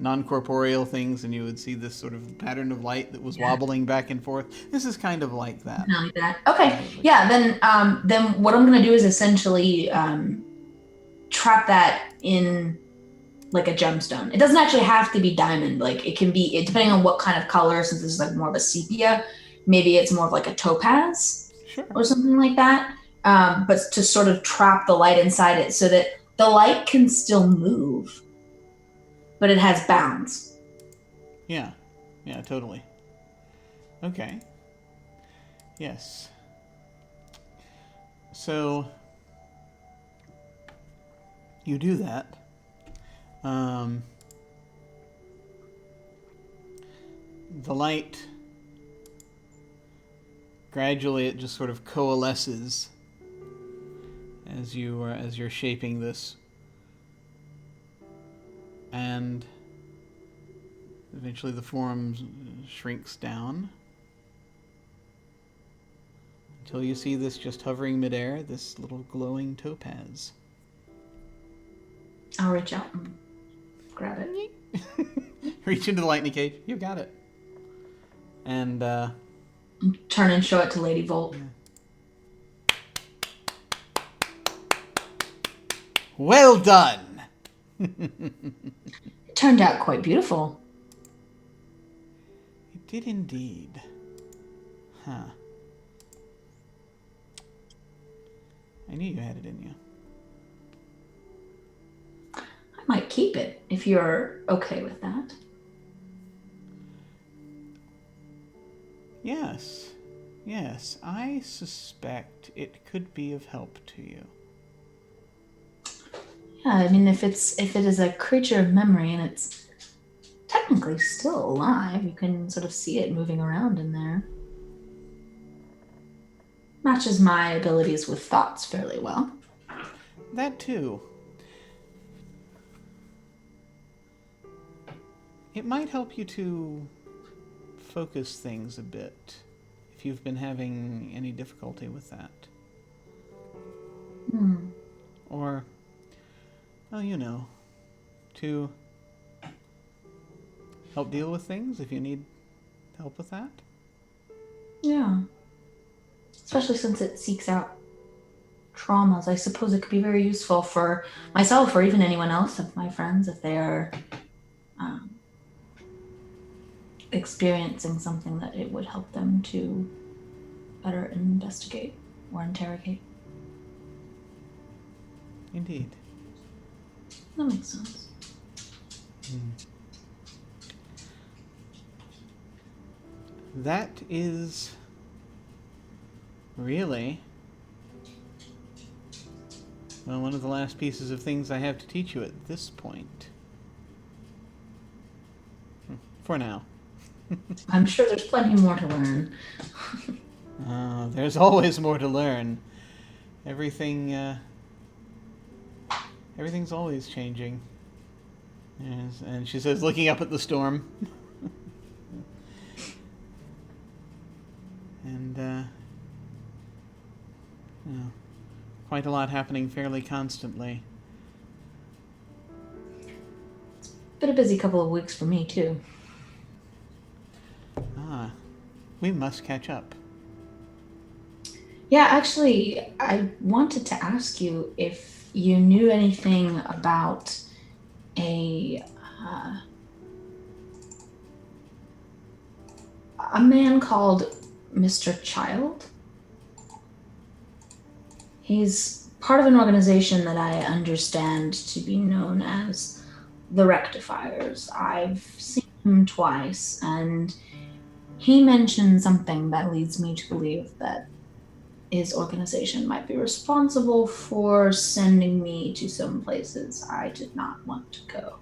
non-corporeal things and you would see this sort of pattern of light that was wobbling back and forth. This is kind of like that. Not like that. Okay. Yeah, then what I'm going to do is essentially trap that in like a gemstone. It doesn't actually have to be diamond. Like it can be, depending on what kind of color, since this is like more of a sepia, maybe it's more of like a topaz or something like that. But to sort of trap the light inside it so that the light can still move, but it has bounds. Yeah, totally. Okay. Yes. So you do that. The light gradually it just sort of coalesces as you're shaping this, and eventually the form shrinks down until you see this just hovering midair, this little glowing topaz. I'll reach out and grab it. Reach into the lightning cage. You got it. And turn and show it to Lady Volt. Yeah. Well done. It turned out quite beautiful. It did indeed. Huh. I knew you had it in you. I might keep it if you're okay with that. Yes, I suspect it could be of help to you. Yeah, I mean, if it is a creature of memory and it's technically still alive, you can sort of see it moving around in there. Matches my abilities with thoughts fairly well. That too. It might help you to focus things a bit if you've been having any difficulty with that. Or, well, to help deal with things if you need help with that. Yeah. Especially since it seeks out traumas. I suppose it could be very useful for myself or even anyone else of my friends if they are experiencing something that it would help them to better investigate or interrogate. Indeed. That makes sense. That is really, well, one of the last pieces of things I have to teach you at this point. For now. I'm sure there's plenty more to learn. There's always more to learn. Everything's always changing. Yes, and she says, looking up at the storm. And, quite a lot happening fairly constantly. It's been a busy couple of weeks for me, too. We must catch up. Yeah, actually, I wanted to ask you if you knew anything about a man called Mr. Child. He's part of an organization that I understand to be known as the Rectifiers. I've seen him twice, and he mentioned something that leads me to believe that his organization might be responsible for sending me to some places I did not want to go.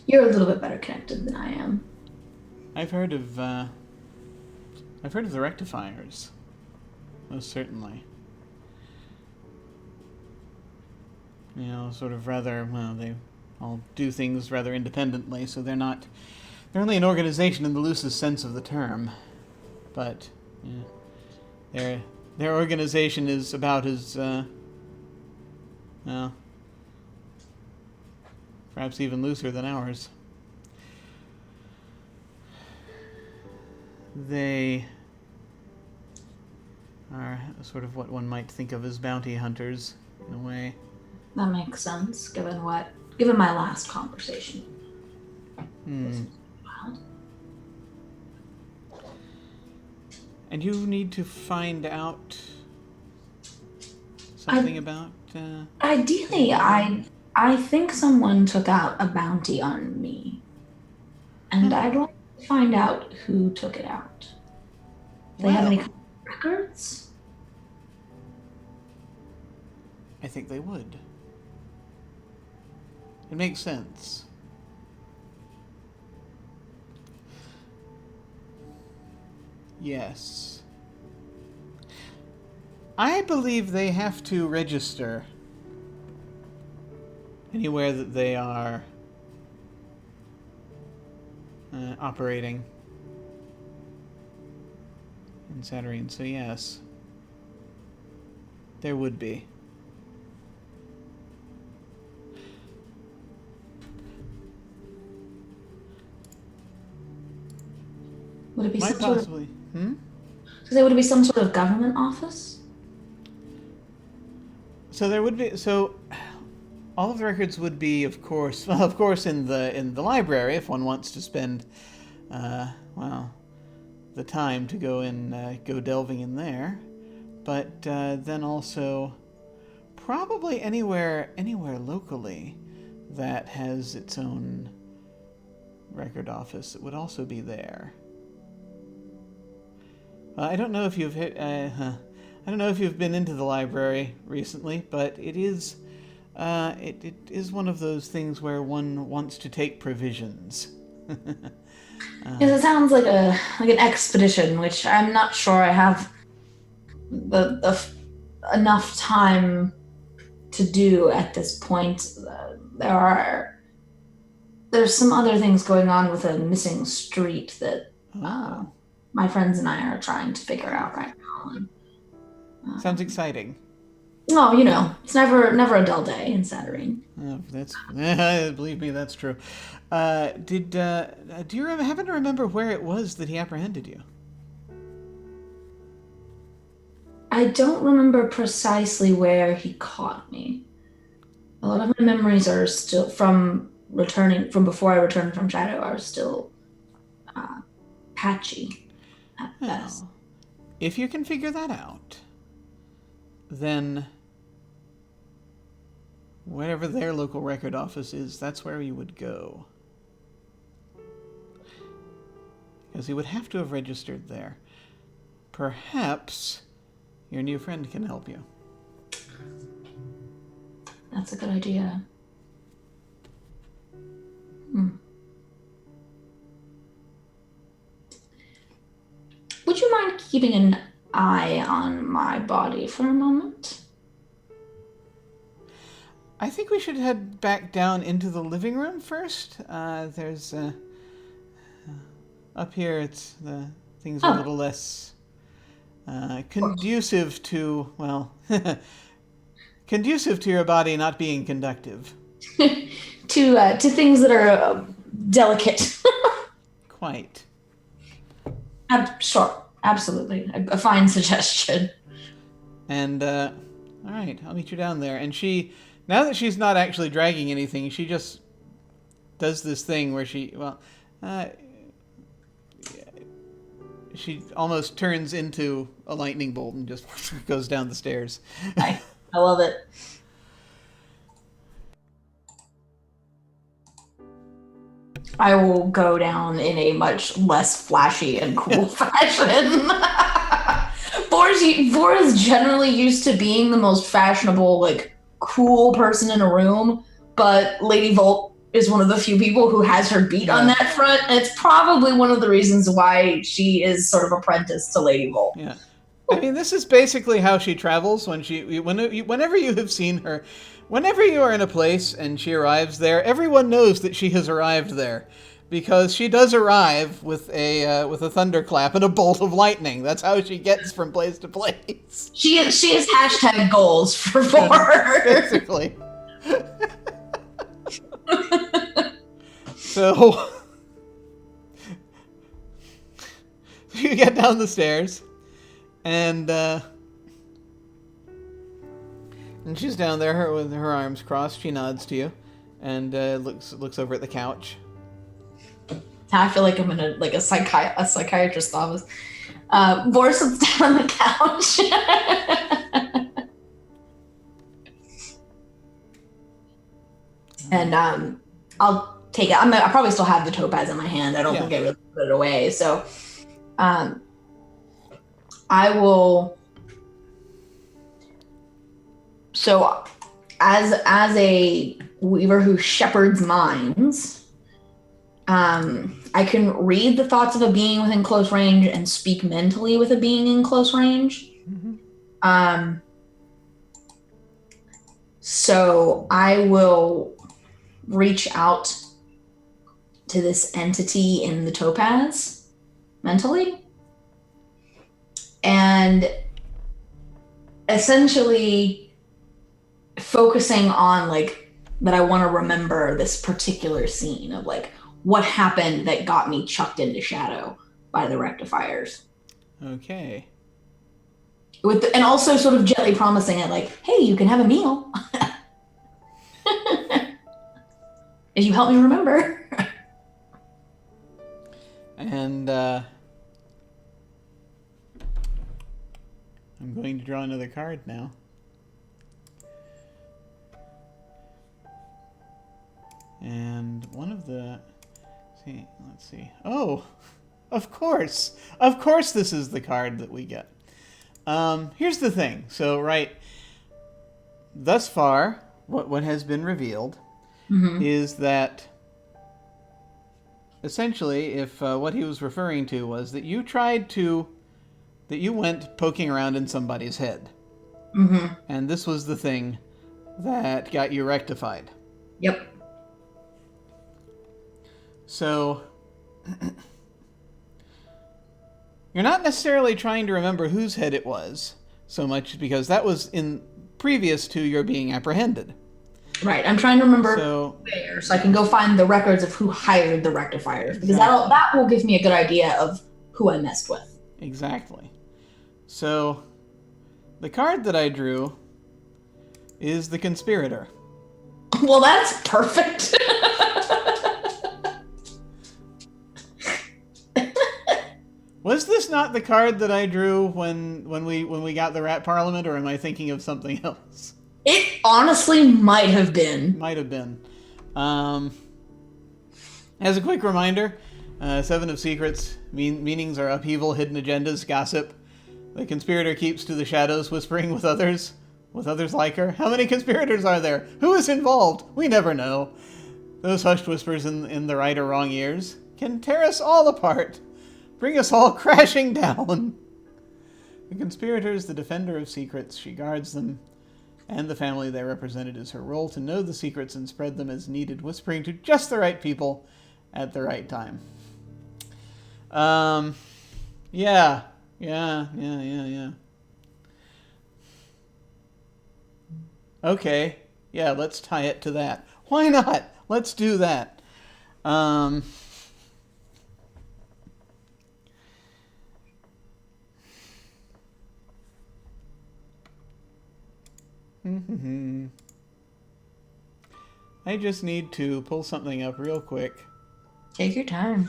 You're a little bit better connected than I am. I've heard of the Rectifiers. Most certainly. You know, sort of rather, well, they all do things rather independently, so they're only an organization in the loosest sense of the term. But, yeah, their organization is about as, well, perhaps even looser than ours. They are sort of what one might think of as bounty hunters, in a way. That makes sense, given my last conversation. And you need to find out something about... Ideally, I think someone took out a bounty on me. And I'd like to find out who took it out. Do they have any records? I think they would. It makes sense. Yes. I believe they have to register anywhere that they are operating in Saturnine. So yes, there would be. Would it be Might some possibly. would it be some sort of government office? So there would be. So all of the records would be, of course, in the library if one wants to spend, the time to go delving in there. But then also, probably anywhere locally that has its own record office, it would also be there. I don't know if you've I don't know if you've been into the library recently, but it is it is one of those things where one wants to take provisions. Yes, it sounds like an expedition, which I'm not sure I have the enough time to do at this point. There's some other things going on with a missing street that my friends and I are trying to figure out right now. And, sounds exciting. Oh, you know, it's never a dull day in Saturnine. Believe me, that's true. Do you happen to remember where it was that he apprehended you? I don't remember precisely where he caught me. A lot of my memories are still from returning from before I returned from Shadow are still uh, patchy at best. Well, if you can figure that out, then whatever their local record office is, that's where you would go. Because he would have to have registered there. Perhaps your new friend can help you. That's a good idea. Would you mind keeping an eye on my body for a moment? I think we should head back down into the living room first. There's up here. It's the things are a little less conducive to conducive to your body not being conductive. to things that are delicate. Quite. Sure, absolutely, a fine suggestion. And all right, I'll meet you down there. And she, now that she's not actually dragging anything, she just does this thing where she almost turns into a lightning bolt and just goes down the stairs. I love it. I will go down in a much less flashy and cool fashion. Vor is generally used to being the most fashionable, like, cool person in a room, but Lady Volt is one of the few people who has her beat on that front, and it's probably one of the reasons why she is sort of apprenticed to Lady Volt. Yeah. I mean, this is basically how she travels whenever you have seen her. Whenever you are in a place and she arrives there, everyone knows that she has arrived there, because she does arrive with a thunderclap and a bolt of lightning. That's how she gets from place to place. She is hashtag goals for Vor. Basically. So you get down the stairs, and she's down there with her arms crossed. She nods to you, and looks over at the couch. I feel like I'm in a psychiatrist's office. Vor sits down on the couch. And I'll take it. I probably still have the topaz in my hand. I don't think I really put it away. So I will. So as a weaver who shepherds minds, I can read the thoughts of a being within close range and speak mentally with a being in close range. Mm-hmm. So I will reach out to this entity in the topaz mentally and essentially focusing on like that I want to remember this particular scene of like what happened that got me chucked into shadow by the rectifiers. Okay. And also sort of gently promising it like, hey, you can have a meal. If you help me remember. And I'm going to draw another card now. And one of the... let's see. Oh, of course. Of course this is the card that we get. Here's the thing. So, right, thus far, what has been revealed is that essentially, if what he was referring to was that you went poking around in somebody's head. Mm-hmm. And this was the thing that got you rectified. Yep. So, you're not necessarily trying to remember whose head it was so much because that was in previous to your being apprehended. Right. I'm trying to remember where, so I can go find the records of who hired the rectifiers, because that will give me a good idea of who I messed with. Exactly. So, The card that I drew is the Conspirator. Well, that's perfect. Was this not the card that I drew when we got the Rat Parliament, or am I thinking of something else? It honestly might have been. Might have been. As a quick reminder, Seven of Secrets meanings are upheaval, hidden agendas, gossip. The conspirator keeps to the shadows, whispering with others like her. How many conspirators are there? Who is involved? We never know. Those hushed whispers in the right or wrong ears can tear us all apart, bring us all crashing down. The conspirator is the defender of secrets. She guards them and the family they represented. Is her role to know the secrets and spread them as needed, whispering to just the right people at the right time. Yeah. Okay. Yeah, let's tie it to that. Why not? Let's do that. I just need to pull something up real quick. Take your time.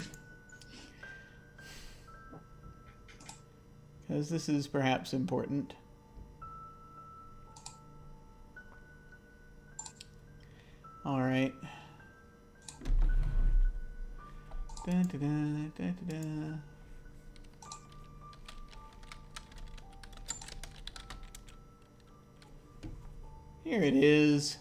Because this is perhaps important. All right. Here it is.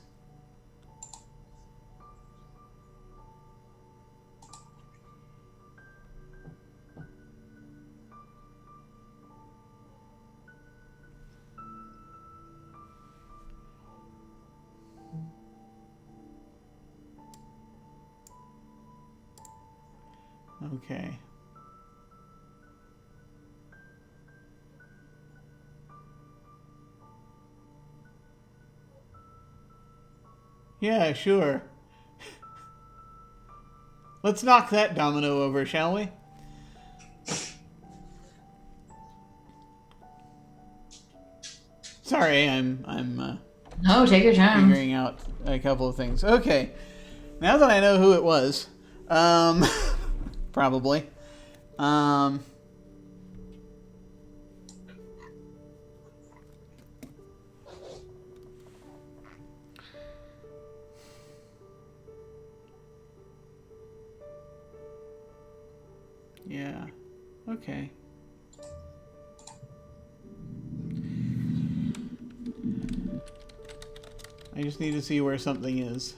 Okay. Yeah, sure. Let's knock that domino over, shall we? Sorry, I'm No, take your time. figuring out a couple of things. Okay. Now that I know who it was, probably. Yeah. Okay. I just need to see where something is.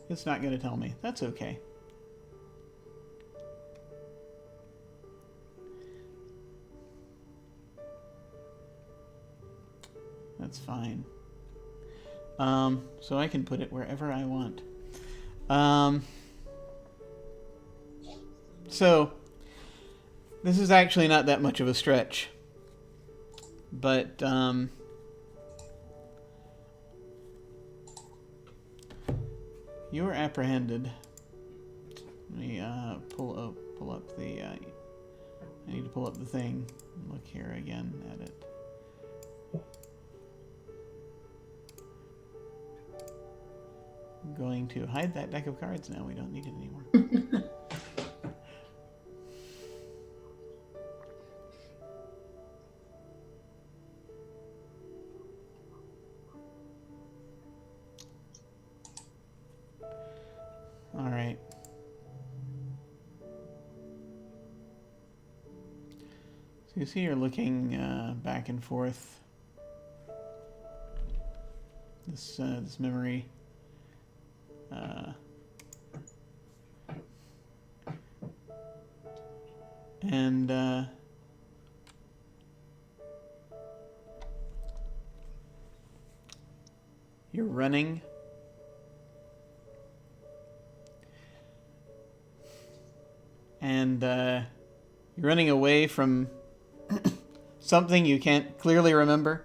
It's not going to tell me. That's okay. That's fine. So I can put it wherever I want. So this is actually not that much of a stretch. But, you were apprehended. Let me pull up the. I need to pull up the thing. Look here again at it. I'm going to hide that deck of cards now. We don't need it anymore. All right. So you see you're looking back and forth. This memory. And you're running. And you're running away from something you can't clearly remember.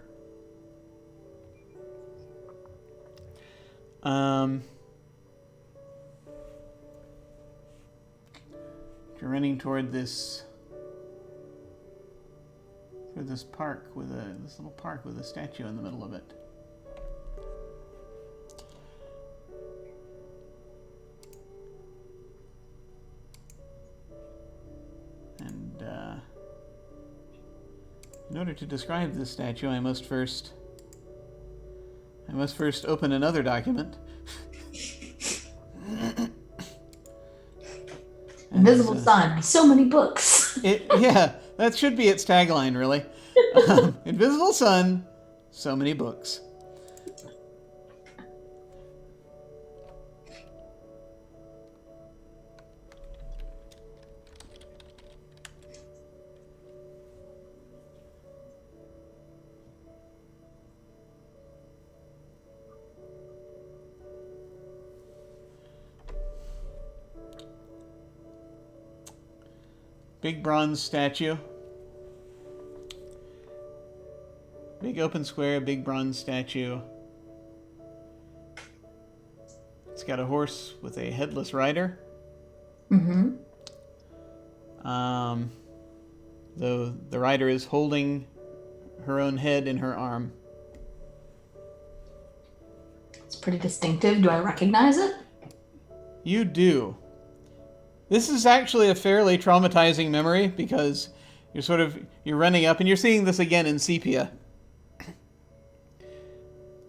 You're running toward this for this park with this little park with a statue in the middle of it. And in order to describe this statue, I must first open another document. Invisible Sun. So many books. Yeah, that should be its tagline, really. Invisible Sun. So many books. Big bronze statue. Big open square, big bronze statue. It's got a horse with a headless rider. Mm-hmm. Though the rider is holding her own head in her arm. It's pretty distinctive. Do I recognize it? You do. This is actually a fairly traumatizing memory because you're running up and you're seeing this again in sepia.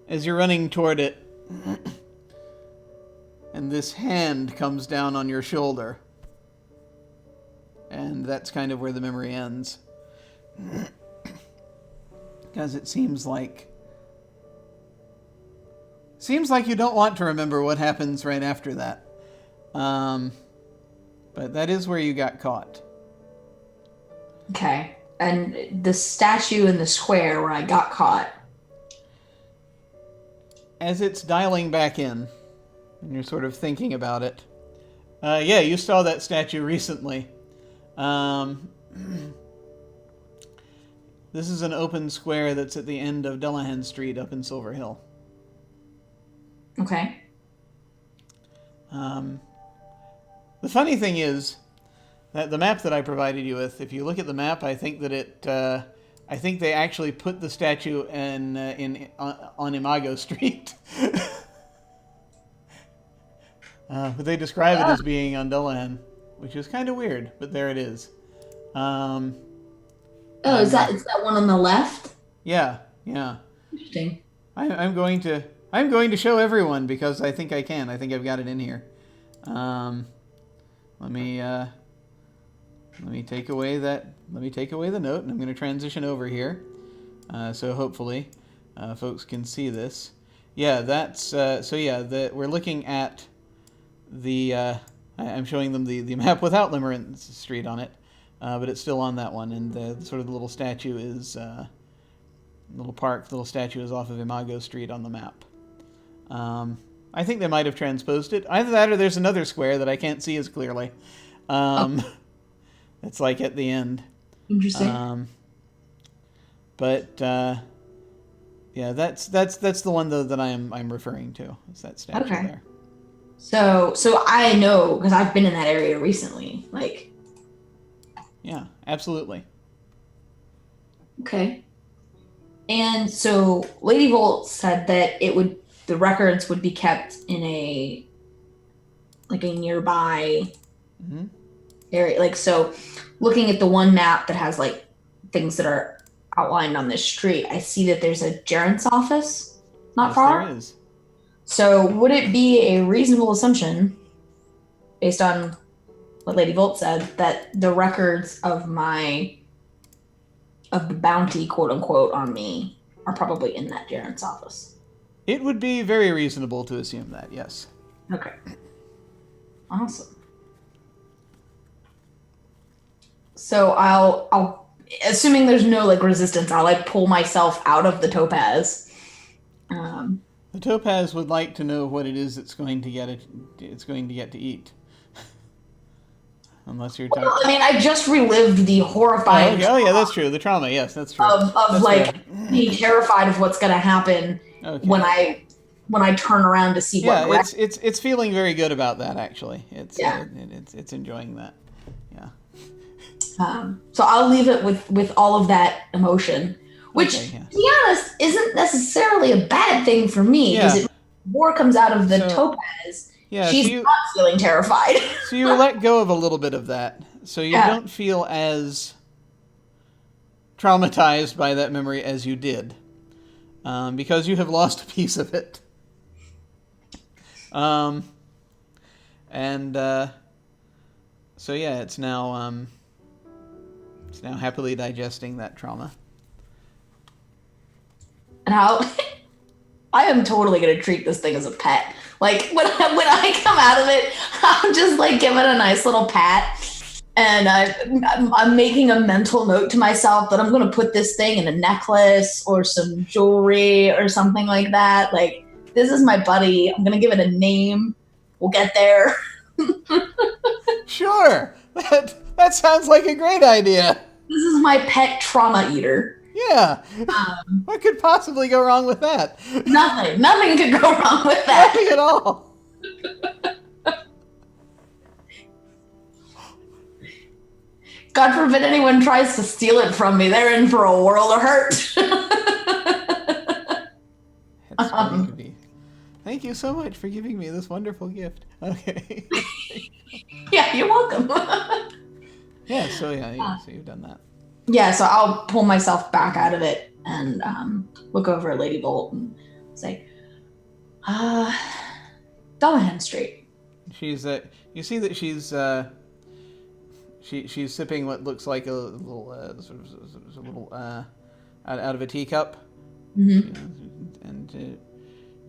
As you're running toward it, and this hand comes down on your shoulder. And that's kind of where the memory ends. Because it seems like you don't want to remember what happens right after that. But that is where you got caught. Okay. And the statue in the square where I got caught. As it's dialing back in, and you're sort of thinking about it. Yeah, you saw that statue recently. This is an open square that's at the end of Delahan Street up in Silver Hill. Okay. The funny thing is that the map that I provided you with, if you look at the map, I think that I think they actually put the statue on Imago Street. But they describe it as being on Delahan, which is kind of weird, but there it is. Is that one on the left? Yeah. Interesting. I'm going to show everyone because I think I can. I think I've got it in here. Let me take away the note, and I'm going to transition over here. So hopefully, folks can see this. Yeah, that's we're looking at the. I'm showing them the map without Limerence Street on it, but it's still on that one, and the little statue is little statue is off of Imago Street on the map. I think they might have transposed it. Either that or there's another square that I can't see as clearly. It's like at the end. Interesting. Yeah, that's the one though that I'm referring to. It's that statue there. So I know because I've been in that area recently. Yeah, absolutely. Okay. And so Lady Volt said that the records would be kept in a nearby area. So looking at the one map that has things that are outlined on this street, I see that there's a gerent's office not far. There is. So would it be a reasonable assumption, based on what Lady Volt said, that the records of the bounty, quote unquote, on me are probably in that gerent's office? It would be very reasonable to assume that, yes. Okay. Awesome. So I'll assuming there's no resistance, I'll pull myself out of the topaz. The topaz would like to know what it is it's going to get to eat. Unless you're talking. Well, I just relived the horrifying. Oh yeah, that's true. The trauma, yes, that's true. Of being terrified of what's going to happen when I turn around to see what. Yeah, it's feeling very good about that actually. It's enjoying that. Yeah. So I'll leave it with all of that emotion, which, Okay, yeah. to be honest, isn't necessarily a bad thing for me because Yeah. it more comes out of the So topaz. yeah, She's not feeling terrified. so you let go of a little bit of that, so you Yeah. don't feel as traumatized by that memory as you did, because you have lost a piece of it. Um, and so yeah, it's now happily digesting that trauma. And I am totally gonna treat this thing as a pet. Like when I come out of it, I'm just like give it a nice little pat, and I'm making a mental note to myself that I'm gonna put this thing in a necklace or some jewelry or something like that. Like this is my buddy. I'm gonna give it a name. We'll get there. Sure, that sounds like a great idea. This is my pet trauma eater. Yeah, what could possibly go wrong with that? Nothing could go wrong with that. Nothing at all. God forbid anyone tries to steal it from me. They're in for a world of hurt. It's going to be. Thank you so much for giving me this wonderful gift. Okay. Yeah, you're welcome. Yeah, so so you've done that. Yeah, so I'll pull myself back out of it and look over at Lady Bolt and say, Dullahan Street. She's you see that she's sipping what looks like a little out of a teacup. Mm-hmm. And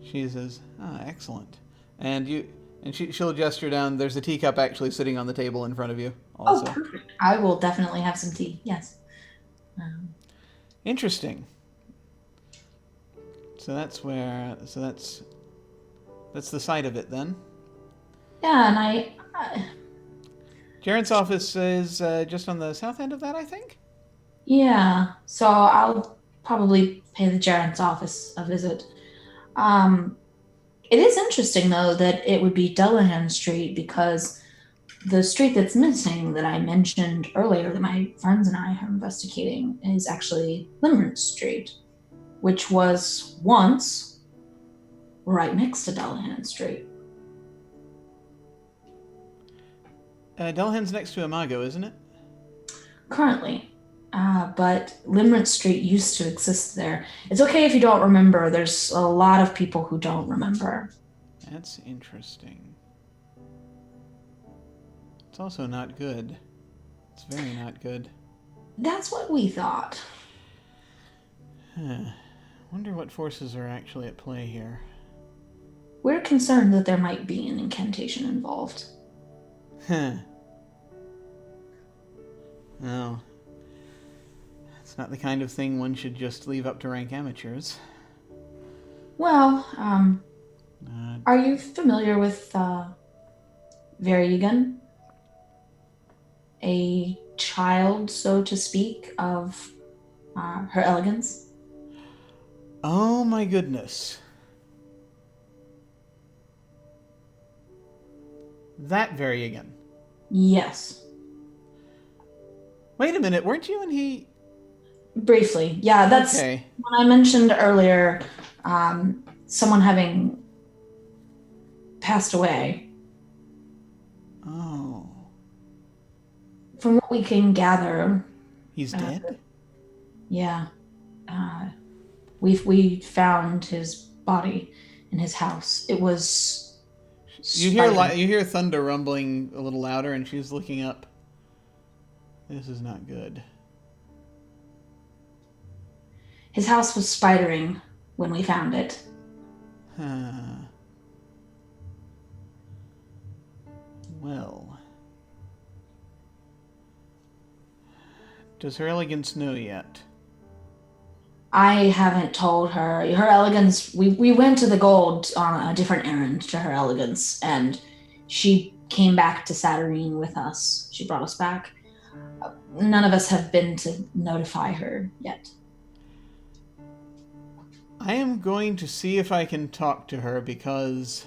she says, excellent. And she'll gesture down. There's a teacup actually sitting on the table in front of you also. Oh, perfect. I will definitely have some tea, yes. Interesting. So that's the site of it then. Yeah, and I Jaren's office is just on the south end of that, I think. yeah, so I'll probably pay the Jarrett's office a visit. It is interesting, though, that it would be Dullahan Street because the street that's missing that I mentioned earlier that my friends and I are investigating is actually Limerence Street, which was once right next to Dullahan Street. Dullahan's next to Imago, isn't it? Currently. But Limerence Street used to exist there. It's okay if you don't remember. There's a lot of people who don't remember. That's interesting. It's also not good. It's very not good. That's what we thought. Wonder what forces are actually at play here. We're concerned that there might be an incantation involved. No. It's not the kind of thing one should just leave up to rank amateurs. Well, are you familiar with Variegan? A child, so to speak, of Her Elegance? Oh my goodness. That Variegan. Yes. Wait a minute, weren't you and he... Briefly. Yeah, that's okay. When I mentioned earlier someone having passed away. Oh. From what we can gather... He's dead? Yeah. We found his body in his house. It was... You hear thunder rumbling a little louder, and she's looking up. This is not good. His house was spidering when we found it. Well. Does Her Elegance know yet? I haven't told her. Her Elegance, we went to the Gold on a different errand to Her Elegance, and she came back to Saturnine with us. She brought us back. None of us have been to notify her yet. I am going to see if I can talk to her because...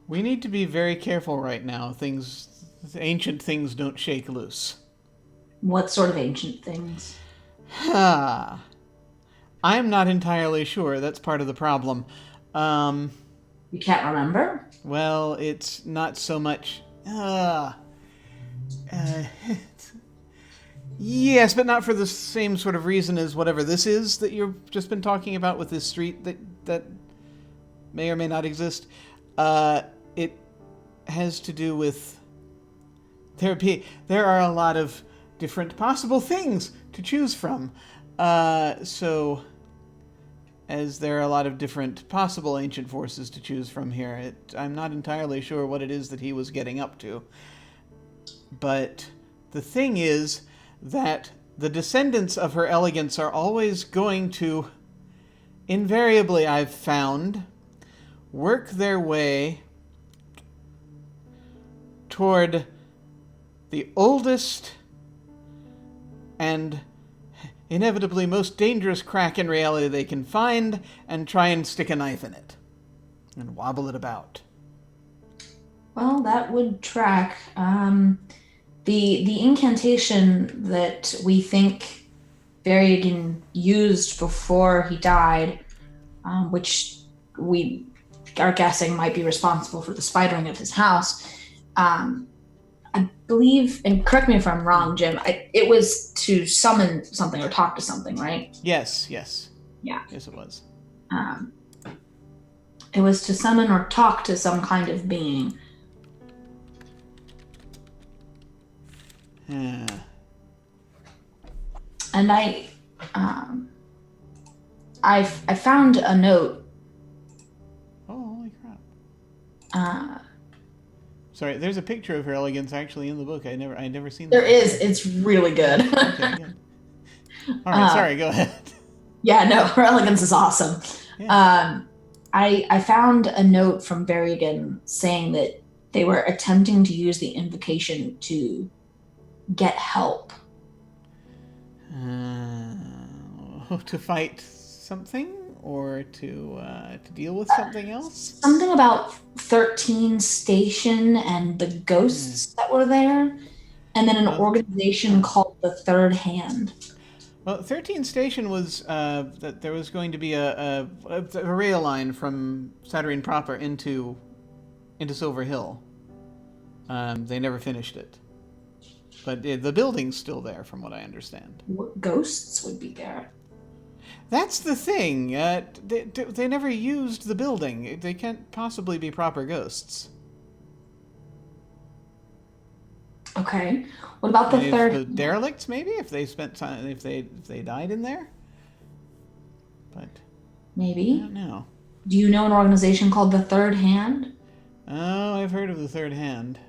We need to be very careful right now. Ancient things don't shake loose. What sort of ancient things? Ha. I'm not entirely sure. That's part of the problem. Um, You can't remember? well, it's not so much. Uh, yes, but not for the same sort of reason as whatever this is that you've just been talking about with this street that may or may not exist. It has to do with there are a lot of different possible things to choose from. So as there are a lot of different possible ancient forces to choose from here, I'm not entirely sure what it is that he was getting up to. But the thing is that the descendants of her elegance are always going to, invariably I've found, work their way toward the oldest and inevitably most dangerous crack in reality they can find and try and stick a knife in it and wobble it about. Well, that would track. The incantation that we think Varian used before he died, which we are guessing might be responsible for the spidering of his house, I believe, and correct me if I'm wrong, Jim, it was to summon something or talk to something, right? Yes. Yeah. Yes, it was. It was to summon or talk to some kind of being. Yeah. And I found a note. Oh, holy crap. Sorry, there's a picture of her elegance actually in the book. I'd never seen that. There is. It's really good. Okay, good. All right, sorry, go ahead. Yeah, no, her elegance is awesome. Yeah. I found a note from Varian saying that they were attempting to use the invocation to get help. To fight something or to deal with something else? Something about 13 Station and the ghosts that were there, and then an organization called the Third Hand. Well, 13 Station was that there was going to be a rail line from Saturnine proper into Silver Hill. They never finished it. But the building's still there, from what I understand. What ghosts would be there? That's the thing. They never used the building. They can't possibly be proper ghosts. Okay. What about the third? The derelicts, maybe, if they spent time, if they died in there. But maybe. I don't know. Do you know an organization called the Third Hand? Oh, I've heard of the Third Hand.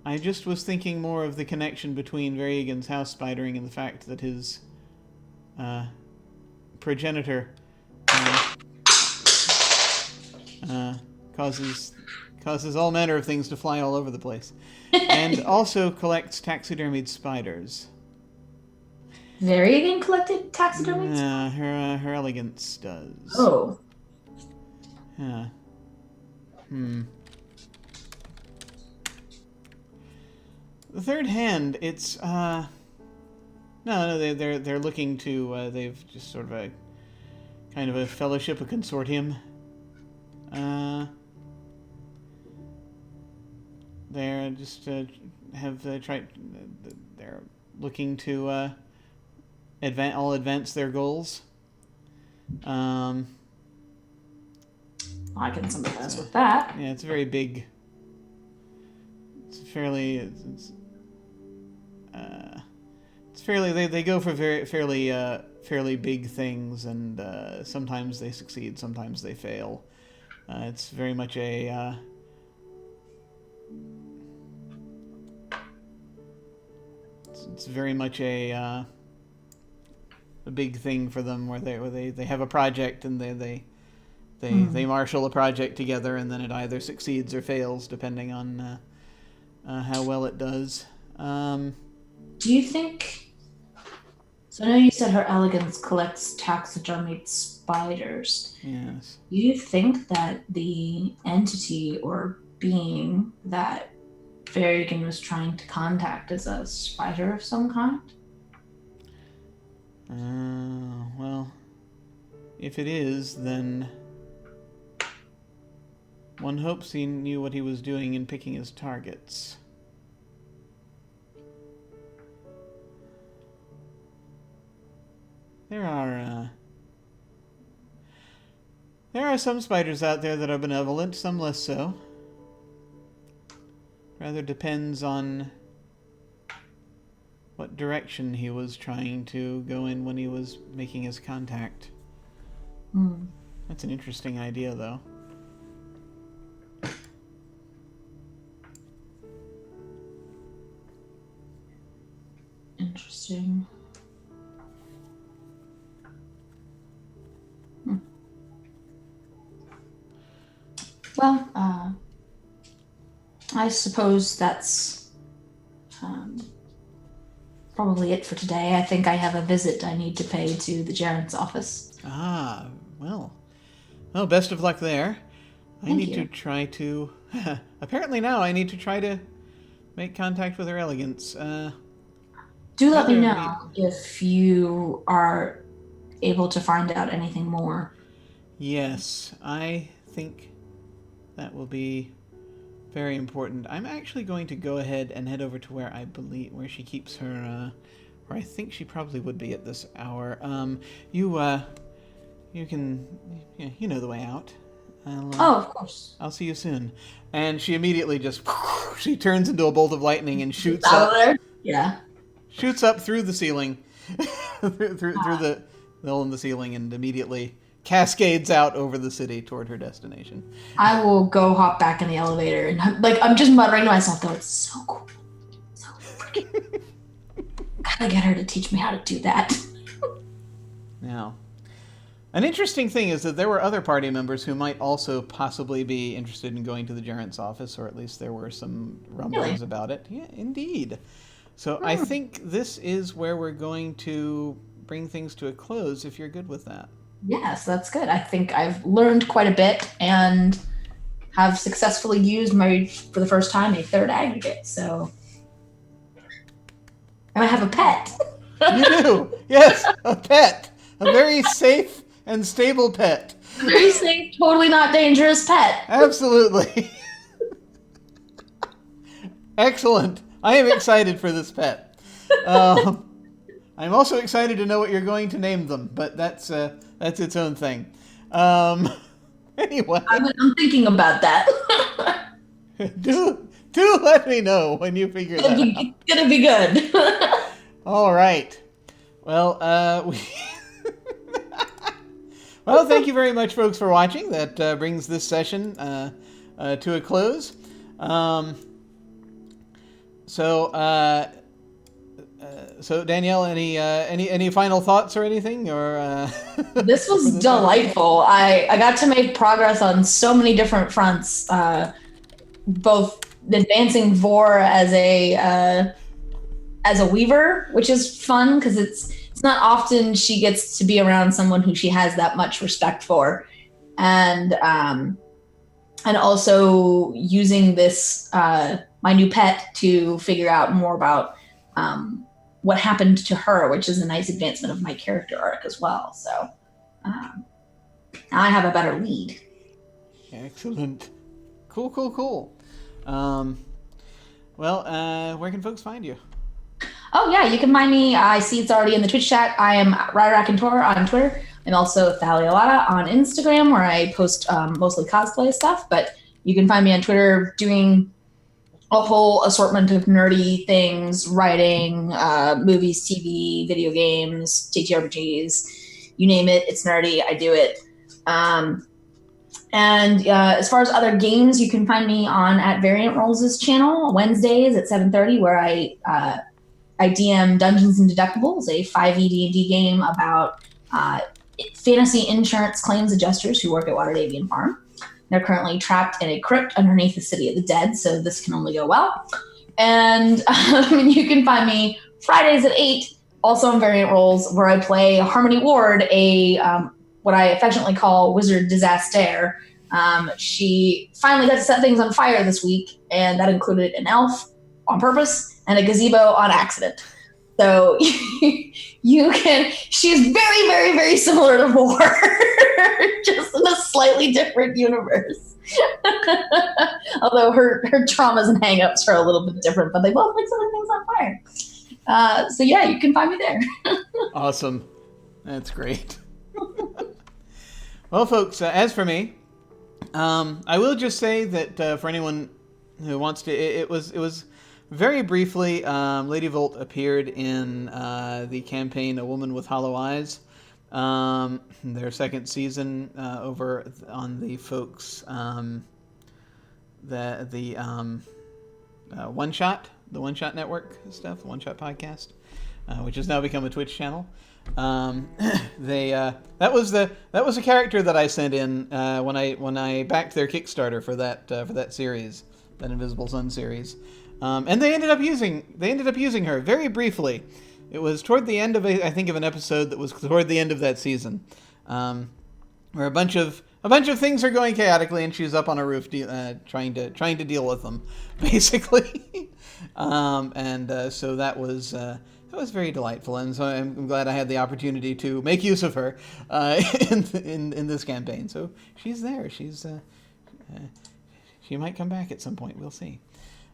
I just was thinking more of the connection between Varigan's house spidering and the fact that his progenitor causes all manner of things to fly all over the place, and also collects taxidermied spiders. Varigan collected taxidermied? Her elegance does. Oh. Yeah. The Third Hand, it's no, they're looking to they've just sort of a kind of a fellowship, a consortium. They're just tried. They're looking to advance their goals. I can sympathize with that. Yeah, it's a very big. It's fairly. It's fairly. They go for fairly big things, and sometimes they succeed, sometimes they fail. It's very much a. It's very much a big thing for them, where they have a project and they marshal a project together, and then it either succeeds or fails depending on how well it does. Do you think So I know you said her elegance collects taxidermied spiders. Yes. Do you think that the entity or being that Farragon was trying to contact is a spider of some kind? Well, if it is, then one hopes he knew what he was doing in picking his targets. There are some spiders out there that are benevolent, some less so. Rather depends on what direction he was trying to go in when he was making his contact. That's an interesting idea, though. Interesting. Well, I suppose that's probably it for today. I think I have a visit I need to pay to the Gerent's office. Ah, well, best of luck there. I need to try to... Apparently now I need to try to make contact with her elegance. Do let me know if you are able to find out anything more. Yes, I think that will be very important. I'm actually going to go ahead and head over to where she keeps her, where I think she probably would be at this hour. You can, you know the way out. Of course. I'll see you soon. And she immediately just, she turns into a bolt of lightning and shoots out up. Of there? Yeah. Shoots up through the ceiling, through the hole in the ceiling, and immediately cascades out over the city toward her destination. I will go hop back in the elevator and I'm just muttering to myself though, it's so cool. So freaking gotta get her to teach me how to do that. Now, an interesting thing is that there were other party members who might also possibly be interested in going to the Gerent's office, or at least there were some rumblings about it. Yeah, indeed. So I think this is where we're going to bring things to a close, if you're good with that. Yes, that's good. I think I've learned quite a bit and have successfully used for the first time, a third aggregate. So, and I have a pet. You do, yes, a pet, a very safe and stable pet. Very safe, totally not dangerous pet. Absolutely. Excellent. I am excited for this pet. I'm also excited to know what you're going to name them, but that's its own thing. Anyway, I'm thinking about that. do let me know when you figure that out. It's gonna be good. All right. Well, well, thank you very much, folks, for watching. That brings this session to a close. So Danielle, any final thoughts or anything, or this was delightful. I got to make progress on so many different fronts, both advancing Vor as a weaver, which is fun because it's not often she gets to be around someone who she has that much respect for, and also using this my new pet to figure out more about what happened to her, which is a nice advancement of my character arc as well. So now I have a better lead. Excellent. Cool. Well, where can folks find you? Oh yeah, you can find me. I see it's already in the Twitch chat. I am Racontor on Twitter. I'm also Thaliolata on Instagram, where I post mostly cosplay stuff. But you can find me on Twitter doing a whole assortment of nerdy things, writing, movies, TV, video games, TTRPGs, you name it, it's nerdy, I do it. And as far as other games, you can find me on at Variant Rolls' channel, Wednesdays at 7:30, where I DM Dungeons and Deductibles, a 5e D&D game about fantasy insurance claims adjusters who work at Waterdhavian Farm. They're currently trapped in a crypt underneath the City of the Dead, so this can only go well. And you can find me Fridays at 8 also in variant roles where I play Harmony Ward, a what I affectionately call Wizard Disaster. She finally got to set things on fire this week, and that included an elf on purpose and a gazebo on accident. So she's very, very, very similar to Moore, just in a slightly different universe. Although her traumas and hangups are a little bit different, but they both like setting things on fire. So yeah, you can find me there. Awesome. That's great. Well, folks, as for me, I will just say that for anyone who wants to, it was very briefly, Lady Volt appeared in the campaign A Woman with Hollow Eyes, their second season over on the folks, the One Shot, the One Shot Network stuff, the One Shot podcast, which has now become a Twitch channel. That was a character that I sent in when I backed their Kickstarter for that series, that Invisible Sun series. And they ended up using her very briefly. It was toward the end of an episode that was toward the end of that season, where a bunch of things are going chaotically, and she's up on a roof trying to deal with them, basically. So that was very delightful, and so I'm glad I had the opportunity to make use of her in this campaign. So she's there. She might come back at some point. We'll see.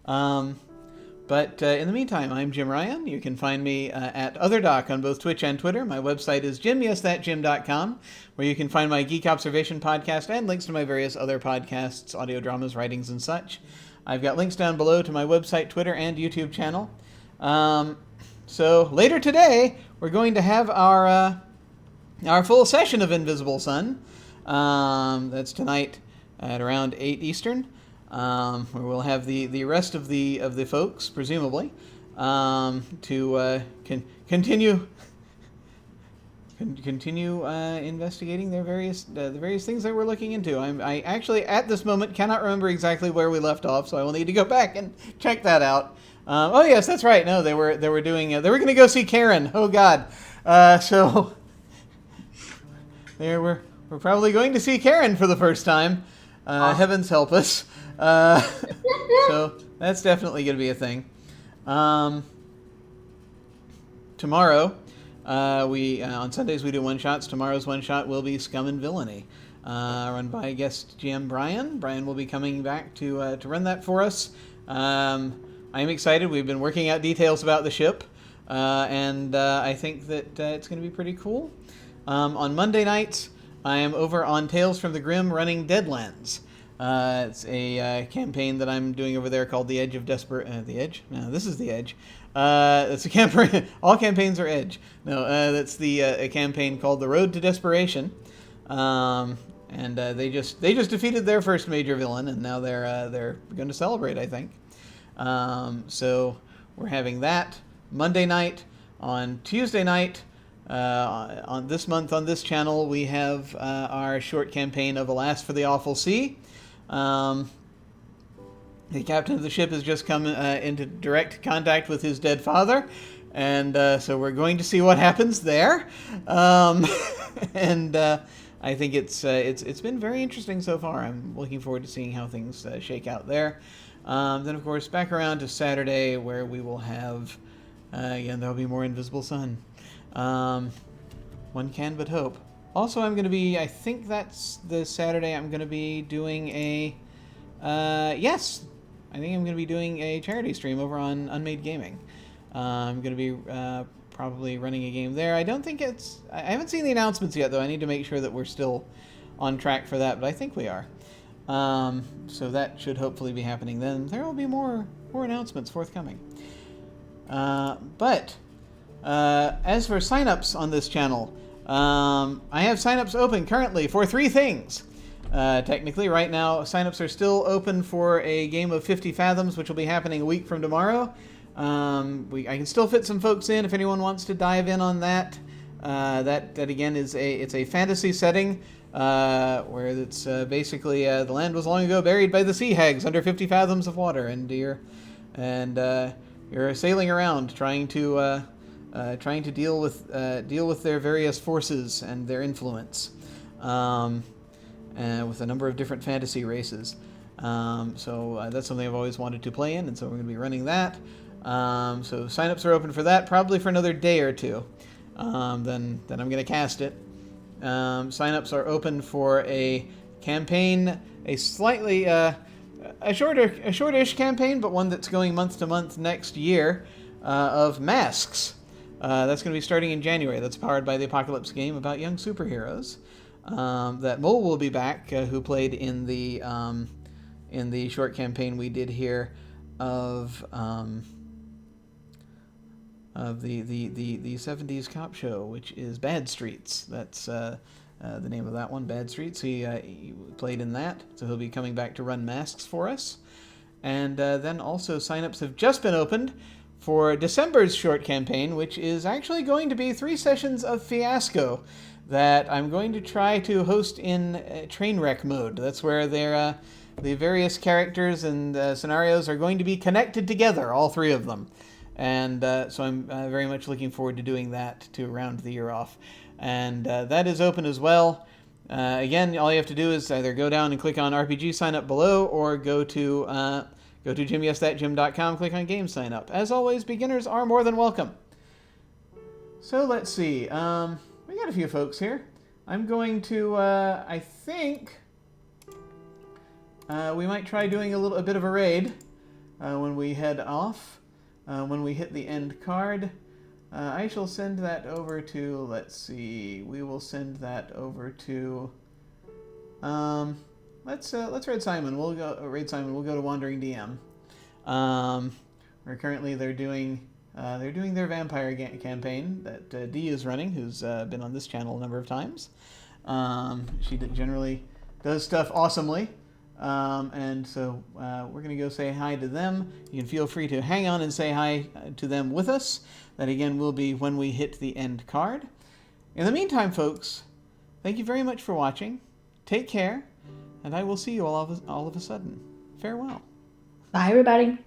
But in the meantime, I'm Jim Ryan. You can find me at OtherDoc on both Twitch and Twitter. My website is jimyesthatjim.com, where you can find my Geek Observation podcast and links to my various other podcasts, audio dramas, writings, and such. I've got links down below to my website, Twitter, and YouTube channel. So later today, we're going to have our full session of Invisible Sun. That's tonight at around 8 Eastern. Where we'll have the rest of the folks, presumably, to continue investigating their the various things that we're looking into. I actually at this moment cannot remember exactly where we left off, so I will need to go back and check that out. Oh yes, that's right. No, they were doing they were going to go see Karen. Oh God, so we're probably going to see Karen for the first time. Heavens help us. So that's definitely going to be a thing. Tomorrow, on Sundays we do one-shots. Tomorrow's one-shot will be Scum and Villainy, run by guest GM Brian. Brian will be coming back to run that for us. I am excited. We've been working out details about the ship, and I think that it's going to be pretty cool. On Monday nights, I am over on Tales from the Grim running Deadlands. It's a campaign that I'm doing over there called The Edge of The Edge? No, this is The Edge. It's a campaign. All campaigns are Edge. No, that's a campaign called The Road to Desperation. And they just defeated their first major villain, and now they're going to celebrate, I think. So we're having that Monday night. On Tuesday night, on this month on this channel, we have our short campaign of Alas for the Awful Sea. The captain of the ship has just come into direct contact with his dead father, and so we're going to see what happens there. And I think it's been very interesting so far. I'm looking forward to seeing how things shake out there. Then, of course, back around to Saturday, where we will have, again, there'll be more Invisible Sun. One can but hope. Also, I'm going to be, I think that's the Saturday, I'm going to be doing I think I'm going to be doing a charity stream over on Unmade Gaming. I'm going to be probably running a game there. I haven't seen the announcements yet, though. I need to make sure that we're still on track for that, but I think we are. So that should hopefully be happening then. There will be more announcements forthcoming. But as for signups on this channel, I have signups open currently for 3 things. Technically, right now, signups are still open for a game of 50 Fathoms, which will be happening a week from tomorrow. I can still fit some folks in if anyone wants to dive in on that. That again it's a fantasy setting where it's basically the land was long ago buried by the sea hags under 50 fathoms of water, and you're sailing around trying to trying to deal with their various forces and their influence, with a number of different fantasy races. So that's something I've always wanted to play in, and so we're going to be running that. So signups are open for that, probably for another day or two. Then I'm going to cast it. Signups are open for a campaign, a slightly a shortish campaign, but one that's going month to month next year, of Masks. That's going to be starting in January. That's powered by the Apocalypse game about young superheroes. That Mole will be back, who played in the short campaign we did here of the 70s cop show, which is Bad Streets. That's the name of that one, Bad Streets. He played in that, so he'll be coming back to run Masks for us. And then also signups have just been opened for December's short campaign, which is actually going to be 3 sessions of Fiasco that I'm going to try to host in train wreck mode. That's where the various characters and scenarios are going to be connected together, all 3 of them. And so I'm very much looking forward to doing that to round the year off. And that is open as well. Again, all you have to do is either go down and click on RPG sign up below, or go to jimyesthatjim.com, click on game sign up. As always, beginners are more than welcome. So let's see. We got a few folks here. I'm going to, I think, we might try doing a bit of a raid when we head off. When we hit the end card, I shall send that over to, let's see, we will send that over to, let's raid Simon. We'll go to Wandering DM. Where currently they're doing their vampire campaign that Dee is running, who's been on this channel a number of times. She generally does stuff awesomely. And so we're going to go say hi to them. You can feel free to hang on and say hi to them with us. That again will be when we hit the end card. In the meantime, folks, thank you very much for watching. Take care, and I will see you all of a sudden. Farewell. Bye, everybody.